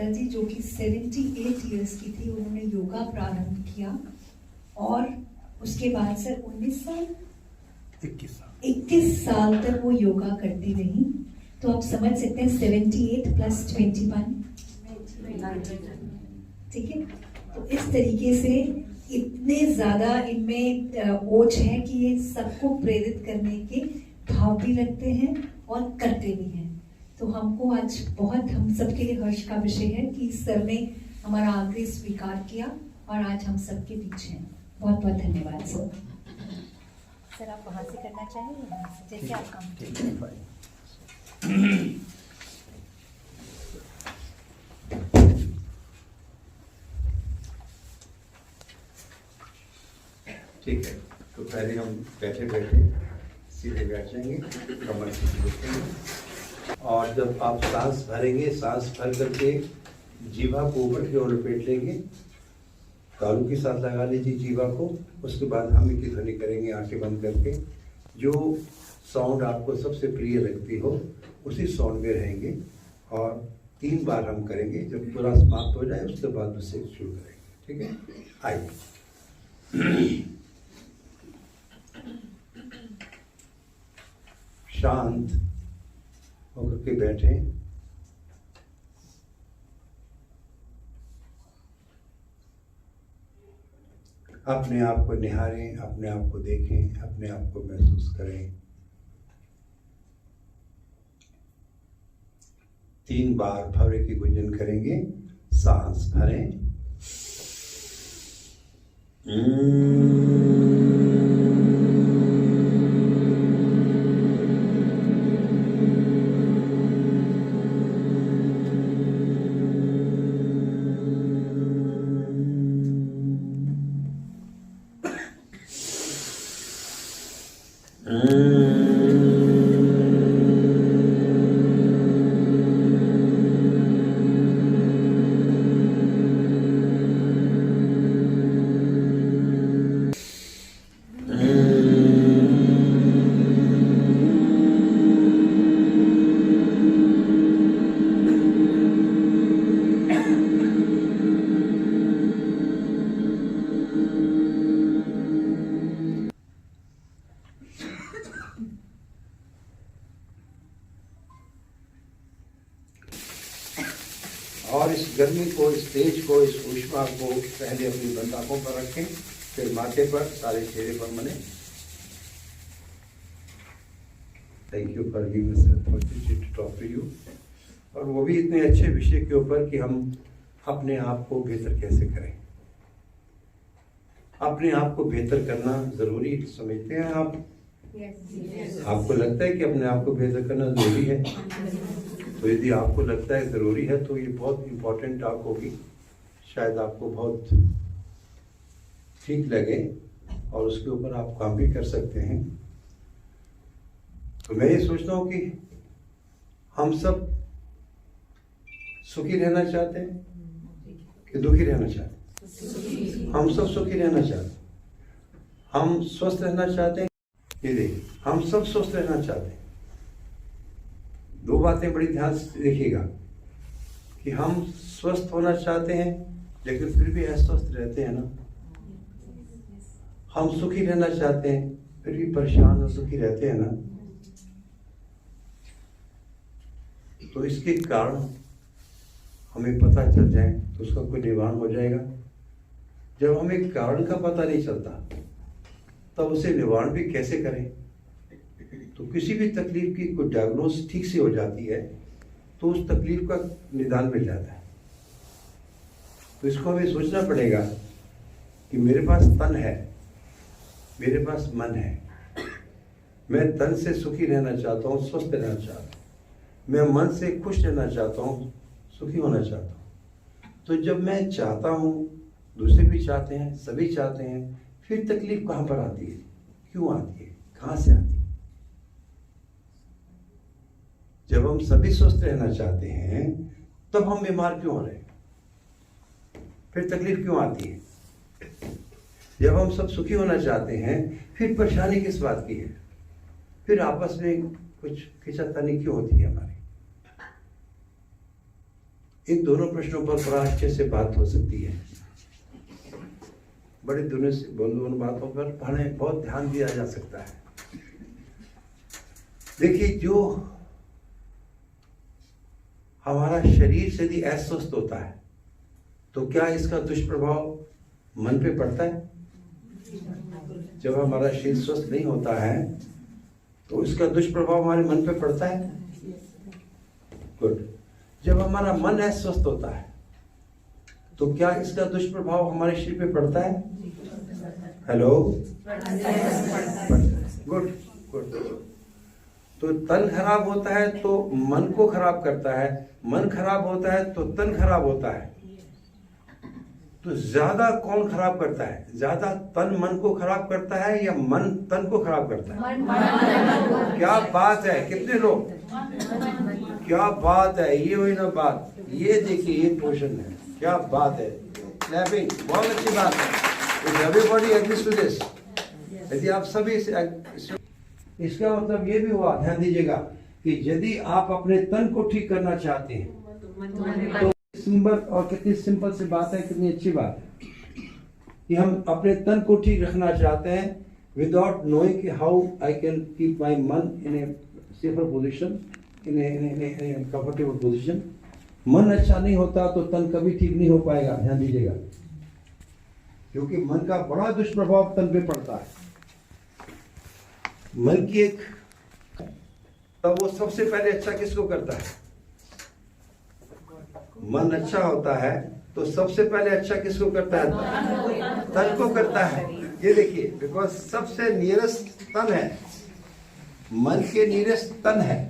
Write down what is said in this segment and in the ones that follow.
माता जी जो कि 78 इयर्स की थी, उन्होंने योगा प्रारंभ किया और उसके बाद सर 21 साल तक वो योगा करती रही। तो आप समझ सकते हैं 78 प्लस 21, ठीक है। तो इस तरीके से इतने ज्यादा इनमें ओज है कि ये सबको प्रेरित करने के भाव भी रखते हैं और करते भी हैं। तो हमको आज बहुत, हम सबके लिए हर्ष का विषय है कि सर ने हमारा आग्रह स्वीकार किया और आज हम सबके बीच हैं। बहुत बहुत धन्यवाद सर। सर आप वहां से करना चाहेंगे जैसे आप काम। ठीक है, तो पहले हम बैठे बैठे सीधे बैठ जाएंगे, कमर सीधी रखेंगे और जब आप सांस भरेंगे, सांस भर करके जीवा को ऊपर की ओर लपेट लेंगे, तालू के साथ लगा लीजिए जीवा को। उसके बाद हम की ध्वनि करेंगे आंखें बंद करके। जो साउंड आपको सबसे प्रिय लगती हो उसी साउंड में रहेंगे और 3 बार हम करेंगे। जब पूरा समाप्त हो जाए उसके बाद उससे शुरू करेंगे, ठीक है। आइए, शांत होकर के बैठे। अपने आप को निहारें, अपने आप को देखें, अपने आप को महसूस करें। 3 बार भव्य की गुंजन करेंगे। सांस भरें, और इस गर्मी को, इस तेज को, इस ऊष्मा को पहले अपनी बंद आंखों पर रखें, फिर माथे पर, सारे चेहरे पर मने। Thank you for giving us opportunity to talk to you. और वो भी इतने अच्छे विषय के ऊपर कि हम अपने आप को बेहतर कैसे करें। अपने आप को बेहतर करना जरूरी समझते हैं आप? आपको लगता है कि अपने आप को बेहतर करना जरूरी है? तो यदि आपको लगता है ज़रूरी है तो ये बहुत इम्पोर्टेंट टॉक होगी, शायद आपको बहुत ठीक लगे और उसके ऊपर आप काम भी कर सकते हैं। तो मैं ये सोचता हूँ कि हम सब सुखी रहना चाहते हैं कि दुखी रहना चाहते हैं? हम सब सुखी रहना चाहते हैं। हम स्वस्थ रहना चाहते हैं। ये देखिए, हम सब स्वस्थ रहना चाहते हैं। 2 बातें बड़ी ध्यान से देखिएगा कि हम स्वस्थ होना चाहते हैं लेकिन फिर भी अस्वस्थ रहते हैं ना। हम सुखी रहना चाहते हैं फिर भी परेशान और दुखी रहते हैं ना। तो इसके कारण हमें पता चल जाए तो उसका कोई निवारण हो जाएगा। जब हमें कारण का पता नहीं चलता तब उसे निवारण भी कैसे करें। तो किसी भी तकलीफ की कोई डायग्नोस ठीक से हो जाती है तो उस तकलीफ का निदान मिल जाता है। तो इसको हमें सोचना पड़ेगा कि मेरे पास तन है, मेरे पास मन है। मैं तन से सुखी रहना चाहता हूँ, स्वस्थ रहना चाहता हूँ। मैं मन से खुश रहना चाहता हूँ, सुखी होना चाहता हूँ। तो जब मैं चाहता हूँ, दूसरे भी चाहते हैं, सभी चाहते हैं, फिर तकलीफ कहाँ पर आती है, क्यों आती है, कहाँ से आती है? जब हम सभी स्वस्थ रहना चाहते हैं तब हम बीमार क्यों हो रहे हैं, फिर तकलीफ क्यों आती है? जब हम सब सुखी होना चाहते हैं फिर परेशानी किस बात की है, फिर आपस में कुछ खिंचातानी क्यों होती है हमारी? इन दोनों प्रश्नों पर बड़ा अच्छे से बात हो सकती है। बड़े दोनों बातों पर हमें बहुत ध्यान दिया जा सकता है। देखिए, जो हमारा शरीर से यदि अस्वस्थ होता है तो क्या इसका दुष्प्रभाव मन पे पड़ता है? जब हमारा शरीर स्वस्थ नहीं होता है तो इसका दुष्प्रभाव हमारे मन पे पड़ता है। गुड। जब हमारा मन अस्वस्थ होता है तो क्या इसका दुष्प्रभाव हमारे शरीर पे पड़ता है? Hello, good good. तो तन खराब होता है तो मन को खराब करता है, मन खराब होता है तो तन खराब होता है। तो ज्यादा कौन खराब करता है? ज्यादा तन मन को खराब करता है या मन तन को खराब करता है? क्या बात है, कितने लोग? क्या बात है, ये हुई ना बात। ये देखिए, ये क्वेश्चन है, क्या बात है। क्लैपिंग, बहुत अच्छी बात है। Everybody agrees to this. यदि आप सभी इसका मतलब ये भी हुआ, ध्यान दीजिएगा, कि यदि आप अपने तन को ठीक करना चाहते हैं तो सिंपल, और कितनी सिंपल सी बात है, कितनी अच्छी बात है कि हम अपने तन को ठीक रखना चाहते हैं विदाउट नोइंग कि how I can keep my मन इन ए सेफर पोजीशन, इन ए कंफर्टेबल पोजीशन। मन अच्छा नहीं होता तो तन कभी ठीक नहीं हो पाएगा, ध्यान दीजिएगा, क्योंकि मन का बड़ा दुष्प्रभाव तन पे पड़ता है। मन की एक, तब वो सबसे पहले अच्छा किसको करता है? मन अच्छा होता है तो सबसे पहले अच्छा किसको करता है? तन को करता है। ये देखिए, बिकॉज सबसे नियरेस्ट तन है, मन के नियरेस्ट तन है।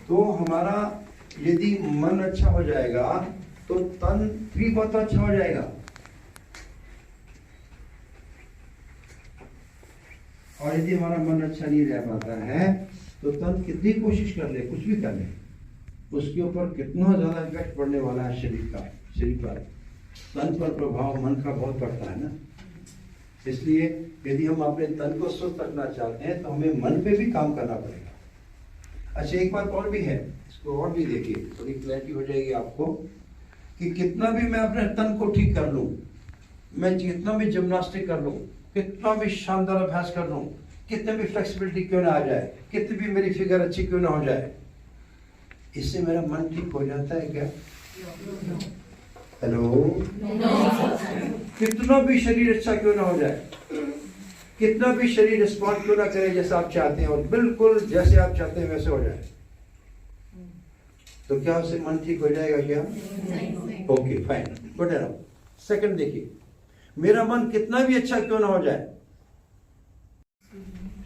तो हमारा यदि मन अच्छा हो जाएगा तो तन भी बहुत अच्छा हो जाएगा। और यदि हमारा मन अच्छा नहीं रह पाता है तो तन कितनी कोशिश कर ले, कुछ भी कर ले, उसके ऊपर कितना ज्यादा इफेक्ट पड़ने वाला है शरीर पर। तन पर प्रभाव मन का बहुत पड़ता है ना। इसलिए यदि हम अपने तन को स्वस्थ रखना चाहते हैं तो हमें मन पे भी काम करना पड़ेगा। अच्छा, एक बात और भी है, इसको और भी देखिए, थोड़ी क्लैरिटी हो जाएगी आपको कि कितना भी मैं अपने तन को ठीक कर लूं, मैं जितना भी जिम्नास्टिक कर लूं, कितना भी शानदार अभ्यास कर लूं, कितने भी फ्लेक्सिबिलिटी क्यों ना आ जाए, कितनी भी मेरी फिगर अच्छी क्यों ना हो जाए, इससे मेरा मन ठीक हो जाता है क्या? हेलो, कितना भी शरीर अच्छा क्यों ना हो जाए, कितना भी शरीर रिस्पॉन्ड क्यों ना करे जैसा आप चाहते हैं, और बिल्कुल जैसे आप चाहते हैं वैसे हो जाए, तो क्या उससे मन ठीक हो जाएगा क्या? ओके, फाइन, गुड है। सेकंड देखिए, मेरा मन कितना भी अच्छा क्यों ना हो जाए,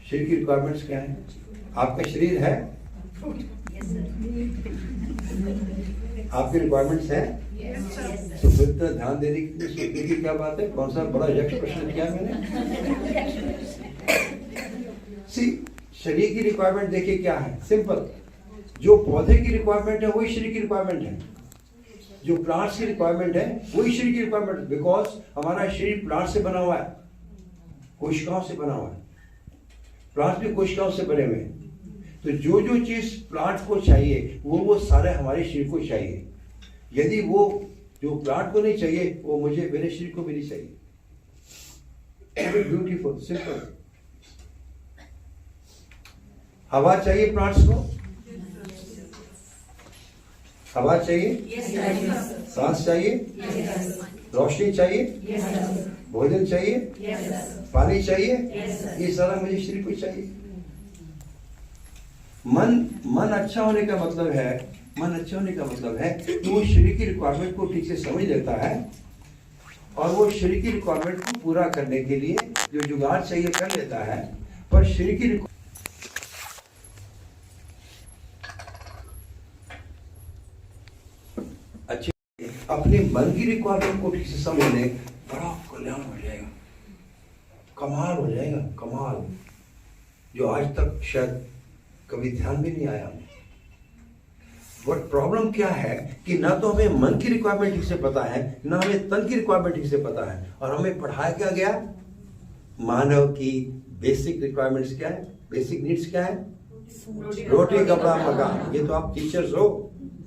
शरीर की रिक्वायरमेंट्स क्या है? आपका शरीर है, आपकी रिक्वायरमेंट्स है, तो फिर तो ध्यान देने की क्या बात है? कौन सा बड़ा यक्ष प्रश्न किया मैंने? शरीर की रिक्वायरमेंट देखिए क्या है, सिंपल। जो पौधे की रिक्वायरमेंट है वही शरीर की रिक्वायरमेंट है, जो प्लांट्स की रिक्वायरमेंट है वही शरीर की रिक्वायरमेंट, बिकॉज हमारा शरीर प्लांट से बना हुआ है, कोशिकाओं से बना हुआ है, प्लांट भी कोशिकाओं से बने हुए हैं। तो जो जो चीज प्लांट को चाहिए वो सारे हमारे शरीर को चाहिए। यदि वो जो प्लांट को नहीं चाहिए वो मुझे, मेरे शरीर को भी नहीं चाहिए। Beautiful, simple. हवा चाहिए प्लांट्स को, हवा चाहिए, सांस चाहिए, रोशनी चाहिए, भोजन चाहिए, पानी चाहिए, ये सारा मुझे शरीर को चाहिए। मन अच्छा होने का मतलब है, मन अच्छा होने का मतलब है कि वो शरीर की रिक्वायरमेंट को ठीक से समझ लेता है और वो शरीर की रिक्वायरमेंट को पूरा करने के लिए जो जुगाड़ चाहिए कर लेता है। पर शरीर की अच्छी अपने मन की रिक्वायरमेंट को ठीक से समझ ले, बड़ा कल्याण हो जाएगा, कमाल हो जाएगा, कमाल, जो आज तक शायद कभी ध्यान भी नहीं आया। बट प्रॉब्लम क्या है कि ना तो हमें मन की रिक्वायरमेंट ठीक से पता है, ना हमें तन की रिक्वायरमेंट ठीक से पता है, और हमें पढ़ाया क्या गया? मानव की बेसिक रिक्वायरमेंट्स क्या है, बेसिक नीड्स क्या है? रोटी कपड़ा मकान। ये तो आप टीचर्स हो,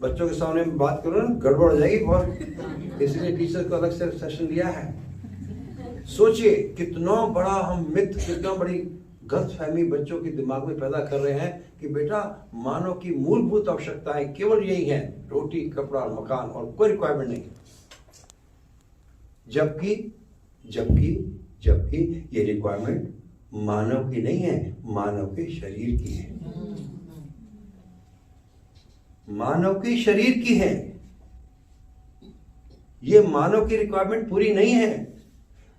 बच्चों के सामने में बात करो ना, गड़बड़ हो जाएगी बहुत, इसलिए टीचर को अलग से सेशन लिया है। सोचिए कितना बड़ा हम मिथ, कितना बड़ी गलतफहमी बच्चों के दिमाग में पैदा कर रहे हैं कि बेटा मानव की मूलभूत आवश्यकताएं केवल यही है, रोटी कपड़ा मकान, और कोई रिक्वायरमेंट नहीं। जबकि जबकि जबकि ये रिक्वायरमेंट मानव की नहीं है, मानव के शरीर की है, मानव के शरीर की है। ये मानव की रिक्वायरमेंट पूरी नहीं है,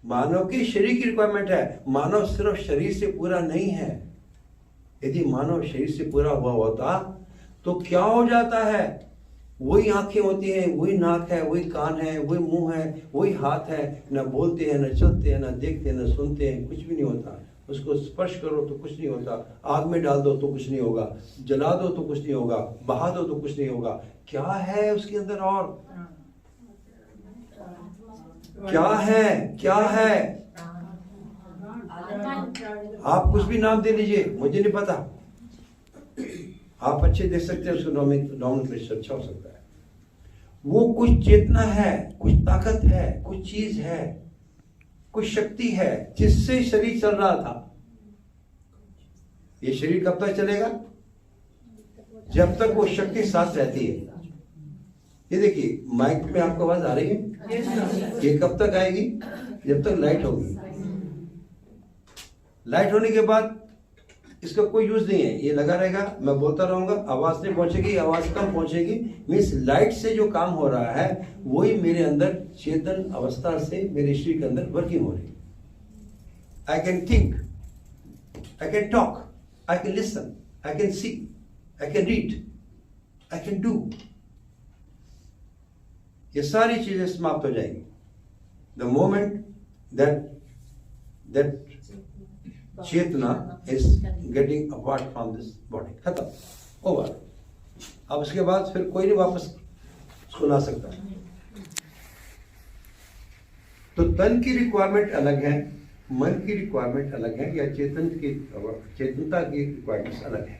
मानव के शरीर की रिक्वायरमेंट है। मानव सिर्फ शरीर से पूरा नहीं है। यदि मानव शरीर से पूरा हुआ होता तो क्या हो जाता है? वही आंखें होती हैं, वही नाक है, वही कान है, वही मुंह है, वही हाथ है, न बोलते हैं, न चलते हैं, न देखते हैं, न सुनते हैं, कुछ भी नहीं होता। उसको स्पर्श करो तो कुछ नहीं होता, आग में डाल दो तो कुछ नहीं होगा, जला दो तो कुछ नहीं होगा, बहा दो तो कुछ नहीं होगा। क्या है उसके अंदर? और क्या है? क्या है? आप कुछ भी नाम दे लीजिए, मुझे नहीं पता। आप अच्छे दे सकते हैं, उसको नॉमिनल अच्छा हो सकता है। वो कुछ चेतना है, कुछ ताकत है, कुछ चीज है, कुछ शक्ति है जिससे शरीर चल रहा था। ये शरीर कब तक चलेगा? जब तक वो शक्ति साथ रहती है। ये देखिए माइक में आपको आवाज आ रही है, ये कब तक आएगी? जब तक लाइट होगी। लाइट होने के बाद इसका कोई यूज नहीं है, ये लगा रहेगा, मैं बोलता रहूंगा, आवाज नहीं पहुंचेगी, आवाज कम पहुंचेगी। मीन्स लाइट से जो काम हो रहा है वही मेरे अंदर चेतन अवस्था से मेरे शरीर के अंदर वर्किंग हो रही है। I can think, I can talk, I can listen, I can see, I can read, I can do. ये सारी चीजें समाप्त हो जाएंगी द मोमेंट दैट चेतना is getting apart from this body. खत्म, ओवर। अब उसके बाद फिर कोई नहीं वापस सुना सकता। तो तन की रिक्वायरमेंट अलग है, मन की रिक्वायरमेंट अलग है, या चेतनता की रिक्वायरमेंट अलग है।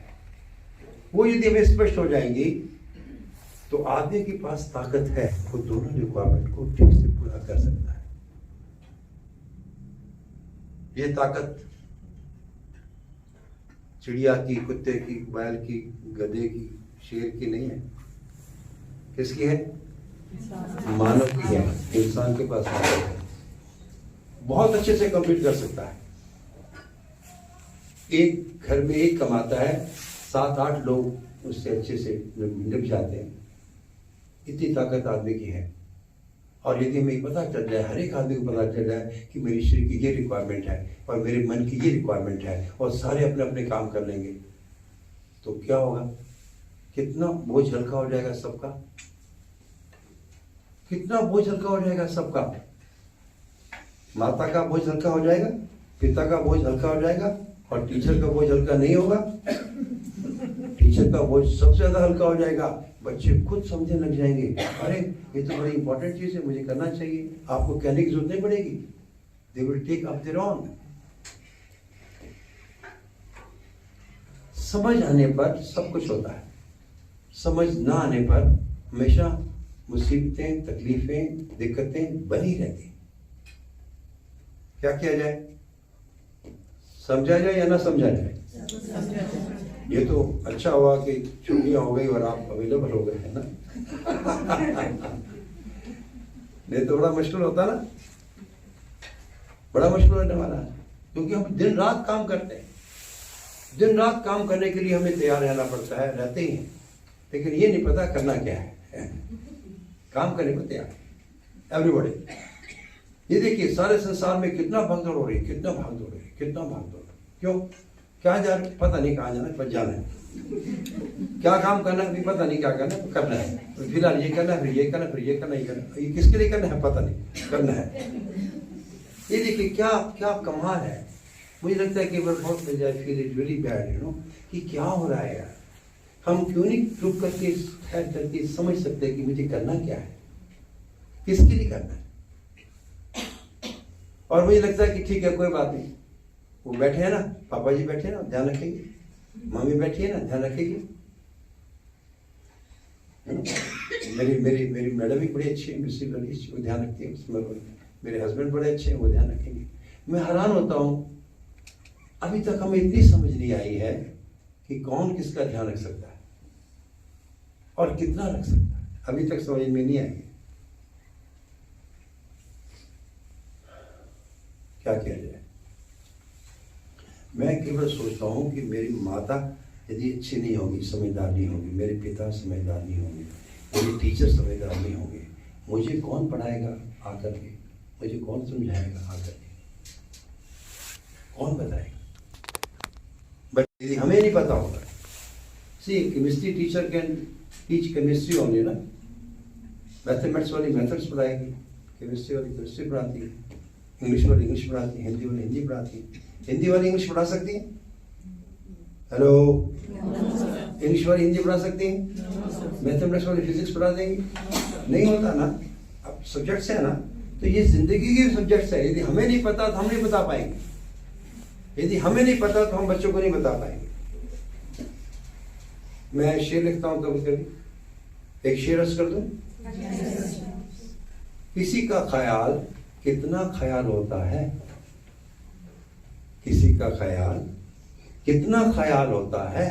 वो यदि हमें स्पष्ट हो जाएंगी तो आदमी के पास ताकत है, वो दोनों रिक्वायरमेंट को ठीक से पूरा कर सकता है। ये ताकत चिड़िया की, कुत्ते की, बैल की, गधे की, शेर की नहीं है। किसकी है? मानव की है। इंसान के पास ताकत है, बहुत अच्छे से कंप्लीट कर सकता है। एक घर में एक कमाता है, 7-8 लोग उससे अच्छे से निभ जाते हैं। इतनी ताकत आदमी की है। और यदि हमें पता चल जाए, हर एक आदमी को पता चल जाए कि मेरे शरीर की ये रिक्वायरमेंट है और मेरे मन की ये रिक्वायरमेंट है, और सारे अपने अपने काम कर लेंगे, तो क्या होगा? कितना बोझ हल्का हो जाएगा सबका, कितना बोझ हल्का हो जाएगा सबका। माता का बोझ हल्का हो जाएगा, पिता का बोझ हल्का हो जाएगा, और टीचर का बोझ हल्का नहीं होगा। टीचर का बोझ सबसे ज्यादा हल्का हो जाएगा। बच्चे खुद समझने लग जाएंगे, अरे ये तो बड़ी इंपॉर्टेंट चीज है, मुझे करना चाहिए। आपको कहने की जरूरत नहीं पड़ेगी, they will take up their own. समझ आने पर सब कुछ होता है, समझ ना आने पर हमेशा मुसीबतें, तकलीफें, दिक्कतें बनी रहती। क्या किया जाए? समझा जाए या ना समझा जाए? ये तो अच्छा हुआ कि छुट्टियां हो गई और आप अवेलेबल हो गए, है ना? नहीं तो बड़ा मुश्किल होता ना, बड़ा मुश्किल होने वाला है। क्योंकि हम दिन रात काम करते हैं, दिन रात काम करने के लिए हमें तैयार रहना पड़ता है, रहते ही हैं, लेकिन ये नहीं पता करना क्या है। काम करने को तैयार एवरीबॉडी। ये देखिए सारे संसार में कितना भागदौड़ हो रही है, कितना भागदौड़ हो रही है, कितना भागदौड़। क्यों? क्या जा रहे? पता नहीं कहाँ जाना है, पर जाना है। क्या काम करना है, पता नहीं क्या करना है, करना है। फिलहाल ये करना है, फिर ये करना है, फिर ये करना, ये करना। ये किसके लिए करना है पता नहीं, करना है। ये देखिए क्या क्या कमाल है। मुझे लगता है कि बहुत feel it very bad, you know, कि क्या हो रहा है यार। हम क्यों नहीं रुक करके ठहर करके समझ सकते हैं कि मुझे करना क्या है, किसके लिए करना है। और मुझे लगता है कि ठीक है कोई बात नहीं, वो बैठे हैं ना, पापा जी बैठे हैं ना, ध्यान रखेंगे, मम्मी बैठी है ना, ध्यान रखेगी, है ना? मेरी मेरी मेरी मैडम भी बड़ी अच्छी है, मिस्सी बड़ी अच्छी, वो ध्यान रखती है उसमें। मेरे हस्बैंड बड़े अच्छे हैं, वो ध्यान रखेंगे। मैं हैरान होता हूँ, अभी तक हमें इतनी समझ नहीं आई है कि कौन किसका ध्यान रख सकता है और कितना रख सकता है, अभी तक समझ में नहीं आई है। क्या किया जाए? मैं केवल सोचता हूँ कि मेरी माता यदि अच्छी नहीं होगी, समझदार नहीं होगी, मेरे पिता समझदार नहीं होंगे, मेरे टीचर समझदार नहीं होंगे, मुझे कौन पढ़ाएगा आकर के, मुझे कौन समझाएगा आकर के, कौन बताएगा? बट यदि हमें नहीं पता होगा, see chemistry teacher can teach chemistry only ना, मैथमेटिक्स वाली मैथड्स पढ़ाएगी, केमिस्ट्री वाली केमिस्ट्री पढ़ाती है, इंग्लिश वाली इंग्लिश पढ़ाती है, हिंदी वाली हिंदी पढ़ाती है। हिंदी वाली इंग्लिश पढ़ा सकती है? हेलो, इंग्लिश वाली हिंदी पढ़ा सकती है? मैथमेटिक्स वाली फिजिक्स पढ़ा देंगी? नहीं होता ना। अब सब्जेक्ट्स है ना, तो ये जिंदगी के सब्जेक्ट्स है। यदि हमें नहीं पता तो हम नहीं बता पाएंगे, यदि हमें नहीं पता तो हम बच्चों को नहीं बता पाएंगे। मैं शेर लिखता हूं कभी कभी, एक शेर अर्ज कर दूं। किसी का ख्याल कितना ख्याल होता है, किसी का ख्याल कितना ख्याल होता है,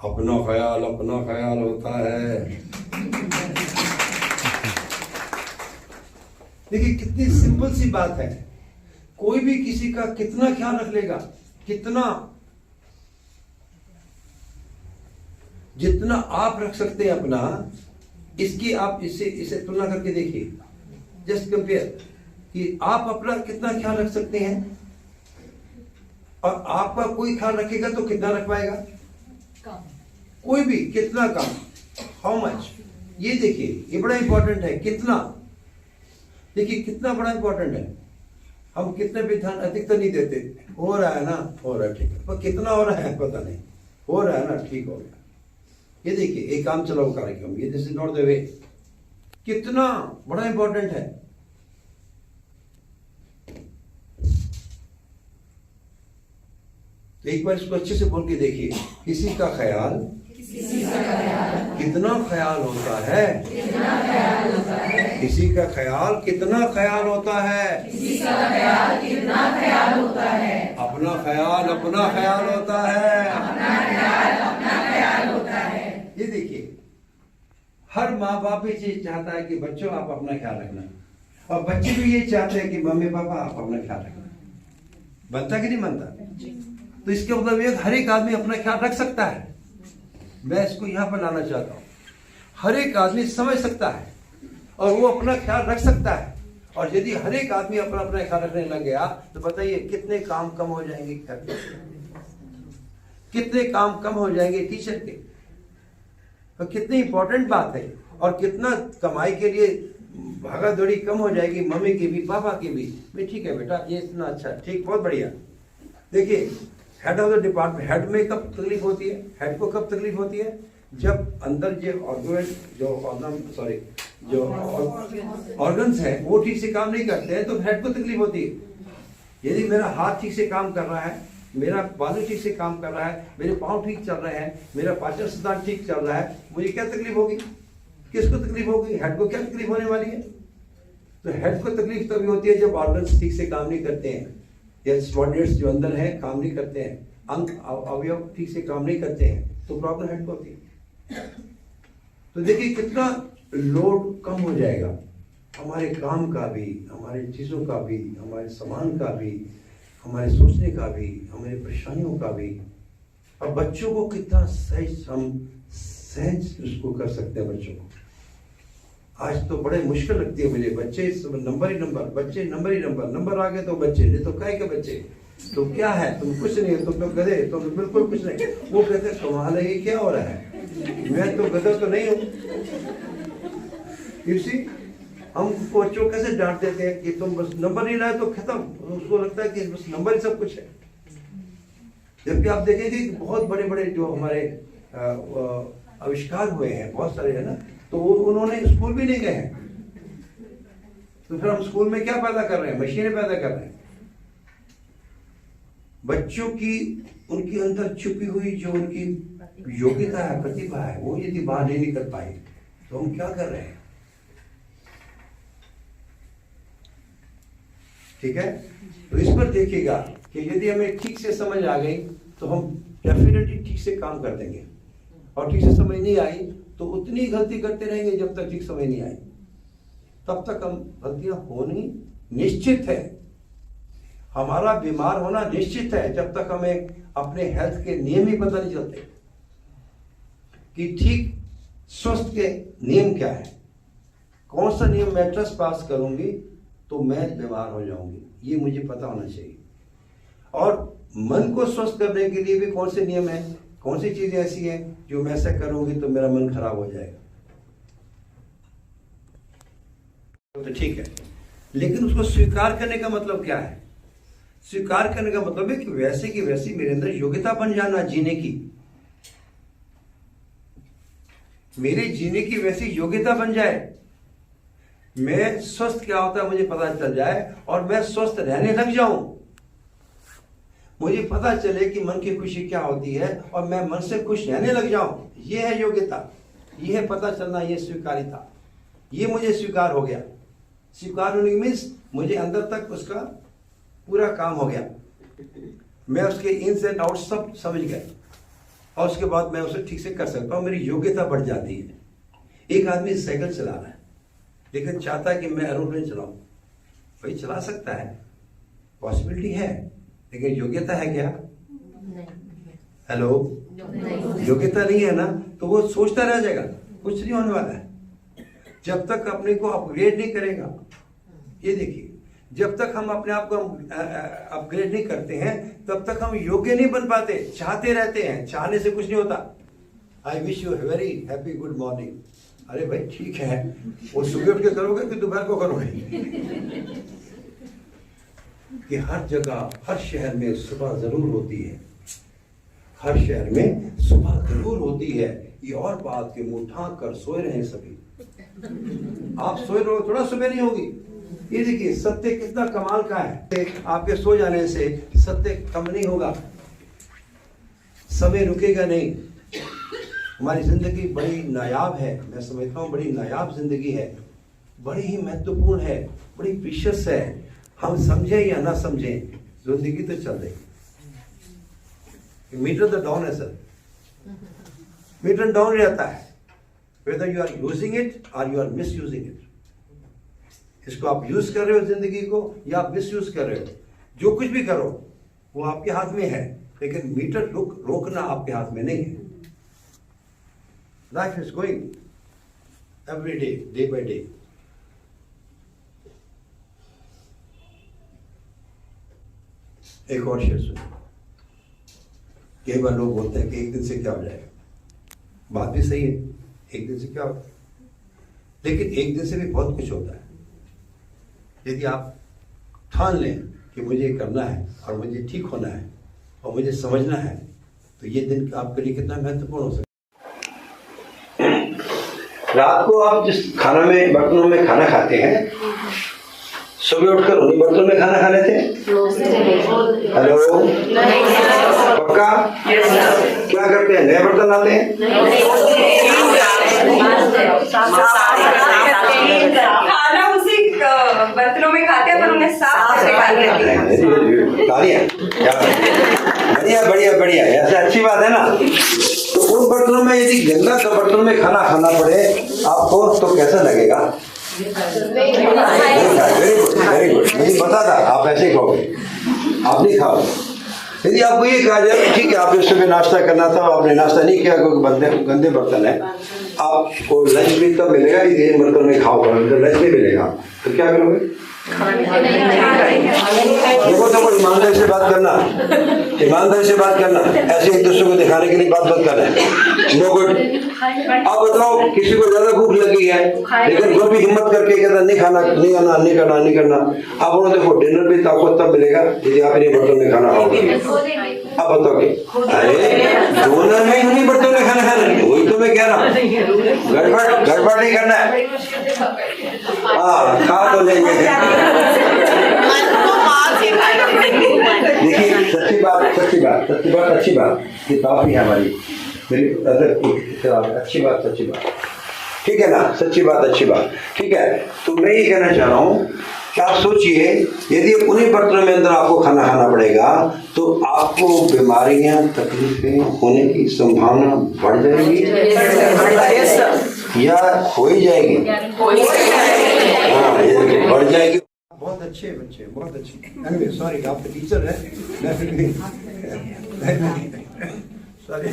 अपना ख्याल होता है। देखिए कितनी सिंपल सी बात है, कोई भी किसी का कितना ख्याल रख लेगा, कितना, जितना आप रख सकते हैं अपना, इसकी आप इसे तुलना करके देखिए, जस्ट कंपेयर कि आप अपना कितना ख्याल रख सकते हैं और आपका कोई ख्याल रखेगा तो कितना रख पाएगा? कम। कोई भी कितना कम, हाउ मच, ये देखिए, ये बड़ा इंपॉर्टेंट है। कितना, देखिए कितना बड़ा इंपॉर्टेंट है। हम कितने पे ध्यान अधिक तो नहीं देते, हो रहा है ना, हो रहा है, ठीक है, पर कितना हो रहा है पता नहीं, हो रहा है ना, ठीक हो गया। ये देखिए एक काम चलाओ कार्यक्रम, ये this is not the way, कितना बड़ा इंपॉर्टेंट है। तो एक बार इसको अच्छे से बोल के देखिए, किसी का ख्याल कितना ख्याल होता है, किसी का ख्याल कितना ख्याल होता है, अपना ख्याल होता है। ये देखिए, हर माँ बाप भी ये चाहता है कि बच्चों आप अपना ख्याल रखना, और बच्चे भी ये चाहते हैं कि मम्मी पापा आप अपना ख्याल रखना। बनता कि नहीं बनता? तो इसके मतलब ये हर एक आदमी अपना ख्याल रख सकता है। मैं इसको यहां पर लाना चाहता हूं, हर एक आदमी समझ सकता है और वो अपना ख्याल रख सकता है। और यदि हर एक आदमी अपना अपना ख्याल रखने लग गया तो बताइए कितने काम कम हो जाएंगे, कितने काम कम हो जाएंगे टीचर के। तो कितनी इंपॉर्टेंट बात है, और कितना कमाई के लिए भागा दौड़ी कम हो जाएगी, मम्मी की भी पापा की भी। ठीक है बेटा, ये इतना अच्छा, ठीक, बहुत बढ़िया। देखिए head of the department, head में कब तकलीफ होती है, हेड को कब तकलीफ होती है? जब अंदर जो ऑर्गन्स है वो ठीक से काम नहीं करते हैं तो हेड को तकलीफ होती है। यदि मेरा हाथ ठीक से काम कर रहा है, मेरा बाजू ठीक से काम कर रहा है, मेरे पाँव ठीक चल रहे हैं, मेरा पाचन सिद्धांत ठीक चल रहा है, मुझे क्या तकलीफ होगी? किसको तकलीफ होगी? हेड को क्या तकलीफ होने वाली है? तो हेड को तकलीफ तभी होती है जब ऑर्गन्स ठीक से काम नहीं करते हैं, या सबऑर्डिनेट्स जो अंदर है काम नहीं करते हैं, अंग अवयव ठीक से काम नहीं करते हैं, तो प्रॉब्लम हेड को होती है। तो देखिए कितना लोड कम हो जाएगा, हमारे काम का भी, हमारे चीजों का भी, हमारे सामान का भी, हमारे सोचने का भी, हमारी परेशानियों का भी। और बच्चों को कितना सहज हम सहज उसको कर सकते हैं बच्चों को। आज तो बड़े मुश्किल लगती है मुझे, बच्चे नंबर ही नंबर, बच्चे नंबर ही नंबर, नंबर आ गए तो बच्चे, नहीं तो काय के बच्चे, तो क्या है, तुम कुछ नहीं हो, तुम तो गधे, तुम बिल्कुल कुछ नहीं। वो कहते हैं कमाल है, ये क्या हो रहा है, मैं तो गधा तो नहीं हूँ। इसी हम बच्चों कैसे डांट देते हैं कि तुम बस नंबर नहीं लाए तो खत्म, उसको लगता है कि बस नंबर ही सब कुछ है। जबकि आप देखेंगे कि बहुत बड़े बड़े जो हमारे आविष्कार हुए हैं बहुत सारे, है ना, तो उन्होंने स्कूल भी नहीं गए हैं। तो फिर हम स्कूल में क्या पैदा कर रहे हैं? मशीनें पैदा कर रहे हैं। बच्चों की उनके अंदर छुपी हुई जो उनकी योग्यता है, प्रतिभा है, वो यदि बाहर नहीं निकल पाई तो हम क्या कर रहे हैं? ठीक है, तो इस पर देखिएगा कि यदि हमें ठीक से समझ आ गई तो हम डेफिनेटली ठीक से काम कर देंगे, और ठीक से समझ नहीं आई तो उतनी गलती करते रहेंगे जब तक ठीक समझ नहीं आई, तब तक हम गलतियां होनी निश्चित है। हमारा बीमार होना निश्चित है जब तक हमें अपने हेल्थ के नियम ही पता नहीं चलते कि ठीक स्वस्थ के नियम क्या है। कौन सा नियम मैं ट्रस्ट पास करूंगी तो मैं बीमार हो जाऊंगी, ये मुझे पता होना चाहिए। और मन को स्वस्थ करने के लिए भी कौन से नियम है, कौन सी चीजें ऐसी हैं जो मैं ऐसा करूंगी तो मेरा मन खराब हो जाएगा। तो ठीक है, लेकिन उसको स्वीकार करने का मतलब क्या है? स्वीकार करने का मतलब है कि वैसे की वैसी मेरे अंदर योग्यता बन जाना जीने की, मेरे जीने की वैसी योग्यता बन जाए, मैं स्वस्थ क्या होता है मुझे पता चल जाए और मैं स्वस्थ रहने लग जाऊं, मुझे पता चले कि मन की खुशी क्या होती है और मैं मन से खुश रहने लग जाऊं। यह है योग्यता, यह है पता चलना, यह स्वीकारिता। ये मुझे स्वीकार हो गया। स्वीकार होने मीन्स मुझे अंदर तक उसका पूरा काम हो गया, मैं उसके इन्स एंड आउट सब समझ गया और उसके बाद मैं उसे ठीक से कर सकता हूँ, मेरी योग्यता बढ़ जाती है। एक आदमी साइकिल चला रहा है लेकिन चाहता है कि मैं एरोप्लेन चलाऊं, भाई चला सकता है, पॉसिबिलिटी है, लेकिन योग्यता है क्या? हेलो, योग्यता नहीं है ना, तो वो सोचता रह जाएगा, कुछ नहीं होने वाला है जब तक अपने को अपग्रेड नहीं करेगा। ये देखिए, जब तक हम अपने आप को अपग्रेड नहीं करते हैं तब तक हम योग्य नहीं बन पाते, चाहते रहते हैं, चाहने से कुछ नहीं होता। I wish you very happy good morning. अरे भाई ठीक है, वो सुबह उठ के करोगे कि दोपहर को करोगे? कि हर जगह, हर शहर में सुबह जरूर होती है, हर शहर में सुबह जरूर होती है। ये और बात के मुंह ढांक कर सोए रहे सभी। आप सोए रहो, थोड़ा सुबह नहीं होगी। ये देखिए सत्य कितना कमाल का है, आपके सो जाने से सत्य कम नहीं होगा, समय रुकेगा नहीं। हमारी जिंदगी बड़ी नायाब है, मैं समझता हूँ बड़ी नायाब जिंदगी है, बड़ी ही महत्वपूर्ण है, बड़ी प्रीशियस है। हम समझे या ना समझे जिंदगी तो चल रही। मीटर तो डाउन है सर, मीटर डाउन रहता है, whether you are using it or you are misusing it। इसको आप यूज कर रहे हो जिंदगी को या आप मिसयूज कर रहे हो, जो कुछ भी करो वो आपके हाथ में है, लेकिन मीटर रोकना आपके हाथ में नहीं है। Life is going every day, day by day. एक और शेर सुनो। कई बार लोग बोलते हैं कि एक दिन से क्या हो जाएगा, बात भी सही है, एक दिन से क्या होता है, लेकिन एक दिन से भी बहुत कुछ होता है। यदि आप ठान लें कि मुझे करना है और मुझे ठीक होना है और मुझे समझना है, तो ये दिन आपके लिए कितना महत्वपूर्ण हो सकता है। रात को आप जिस खाना में, बर्तनों में खाना खाते हैं, सुबह उठकर उन्हीं बर्तनों में खाना खा लेते हैं? हेलो, पक्का? क्या करते हैं, नए बर्तन लाते हैं? खाना उसी बर्तनों में खाते हैं पर उन्हें साफ करके खा लेते हैं। बढ़िया बढ़िया बढ़िया, ऐसे अच्छी बात है ना। तो उन बर्तनों में यदि गंदा सा बर्तनों में खाना खाना पड़े आपको तो कैसा लगेगा? Very good, very good. मुझे पता था आप ऐसे ही खाओगे, आप नहीं खाओ। यदि आपको ये कहा जाए ठीक है आपने सुबह नाश्ता करना था, आपने नाश्ता नहीं किया क्योंकि गंदे बर्तन है, आपको लंच भी तब मिलेगा ये बर्तन में खाओ, लंच नहीं मिलेगा, तो क्या करोगे? देखो तो ईमानदारी से बात करना, ईमानदारी से बात करना, ऐसे एक दूसरे को दिखाने के लिए बात मत करना। No good. आप बताओ किसी को ज्यादा भूख लगी है लेकिन वो भी हिम्मत करके कहता नहीं खाना, नहीं आना, नहीं करना, नहीं करना। आप बोलो देखो डिनर भी आपको तब मिलेगा यदि आप इन्हीं बर्तन में खाना खाओगे। आप बताओगे अरे डोनर में इन्हीं बर्तन में खाना खाना, वही तो मैं कह रहा हूँ, गड़बड़ नहीं करना है। हाँ खा तो लेंगे। देखिए सच्ची बात सच्ची बात, अच्छी बात, किताब भी है हमारी, मेरी अदर की किताब, अच्छी बात, सच्ची बात, ठीक है ना, सच्ची बात, अच्छी बात, ठीक है। तो मैं ये कहना चाह रहा हूँ कि आप सोचिए, यदि उन्हीं बर्तनों में अंदर आपको खाना खाना पड़ेगा तो आपको बीमारियां, तकलीफें होने की संभावना बढ़ जाएगी या हो ही जाएगी? हाँ, ये बढ़ जाएगी। बहुत अच्छे बच्चे, बहुत अच्छे। सॉरी, आप टीचर है, सॉरी,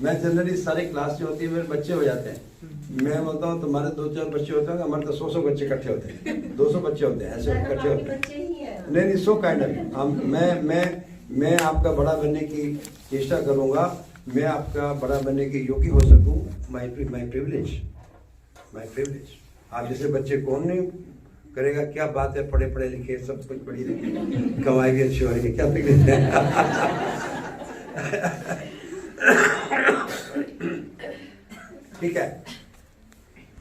मैं जनरली सारी क्लास जो होती है मेरे बच्चे हो जाते हैं। मैं बोलता हूँ तुम्हारे 2-4 बच्चे होते हैं, हमारे तो 100 बच्चे इकट्ठे होते हैं, 200 बच्चे होते हैं, ऐसे इकट्ठे होते हैं। नहीं, सो काइंड ऑफ, मैं आपका बड़ा बनने की चेष्टा करूँगा, मैं आपका बड़ा बनने के योग्य हो सकूँ, माई प्रिविलेज। आप जैसे बच्चे कौन नहीं करेगा? क्या बात है, पढ़े पढ़े लिखे सब कुछ पढ़ी लिखी, कमाई भी अच्छी हो रही है, क्या तकलीफ है? ठीक है,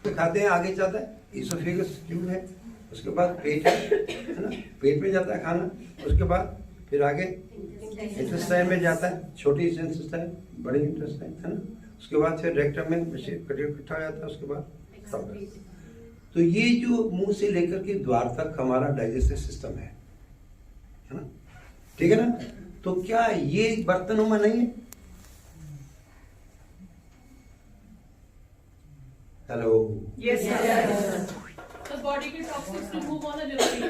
तो खाते हैं, आगे जाता है, इसोफेगस ट्यूब है, उसके बाद पेट है ना, पेट में जाता है खाना, उसके बाद फिर आगे इंटेस्टाइन में जाता है, छोटी इंटेस्टाइन, बड़ी इंटेस्टाइन है ना, उसके बाद फिर रेक्टम में इकट्ठा हो जाता है, उसके बाद तो ये जो मुंह से लेकर के द्वार तक हमारा डाइजेस्टिव सिस्टम है ना, ठीक है ना। तो क्या ये बर्तनों में नहीं है? Hello, yes sir. तो बॉडी के टॉक्सिक्स रिमूव होना जरूरी है।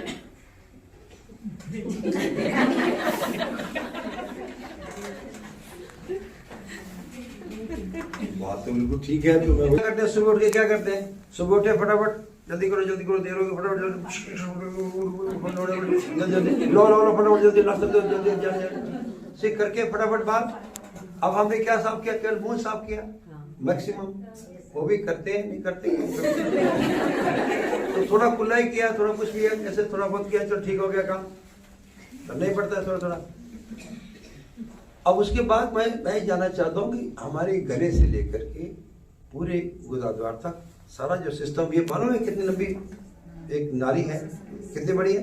बात तो बिल्कुल ठीक है। तो मैं क्या करते हैं, सुबह उठ के क्या करते हैं, सुबह उठे फटाफट जल्दी करो, देर होगी, फटाफट जल्दी लो फटाफट जल्दी नाश्ता जल्दी से करके फटाफट बात। अब हमने क्या साफ किया? केवल मुंह साफ किया मैक्सिमम, वो भी करते हैं, नहीं करते तो थोड़ा खुला ही किया, थोड़ा कुछ किया, ऐसे थोड़ा बहुत किया, चलो ठीक हो गया काम, करना ही पड़ता है थोड़ा थोड़ा। अब उसके बाद मैं जानना चाहता हूँ कि हमारे गले से लेकर के पूरे गुदाद्वार तक सारा जो सिस्टम, ये मालूम है कितनी लंबी एक नाली है, कितनी बड़ी है?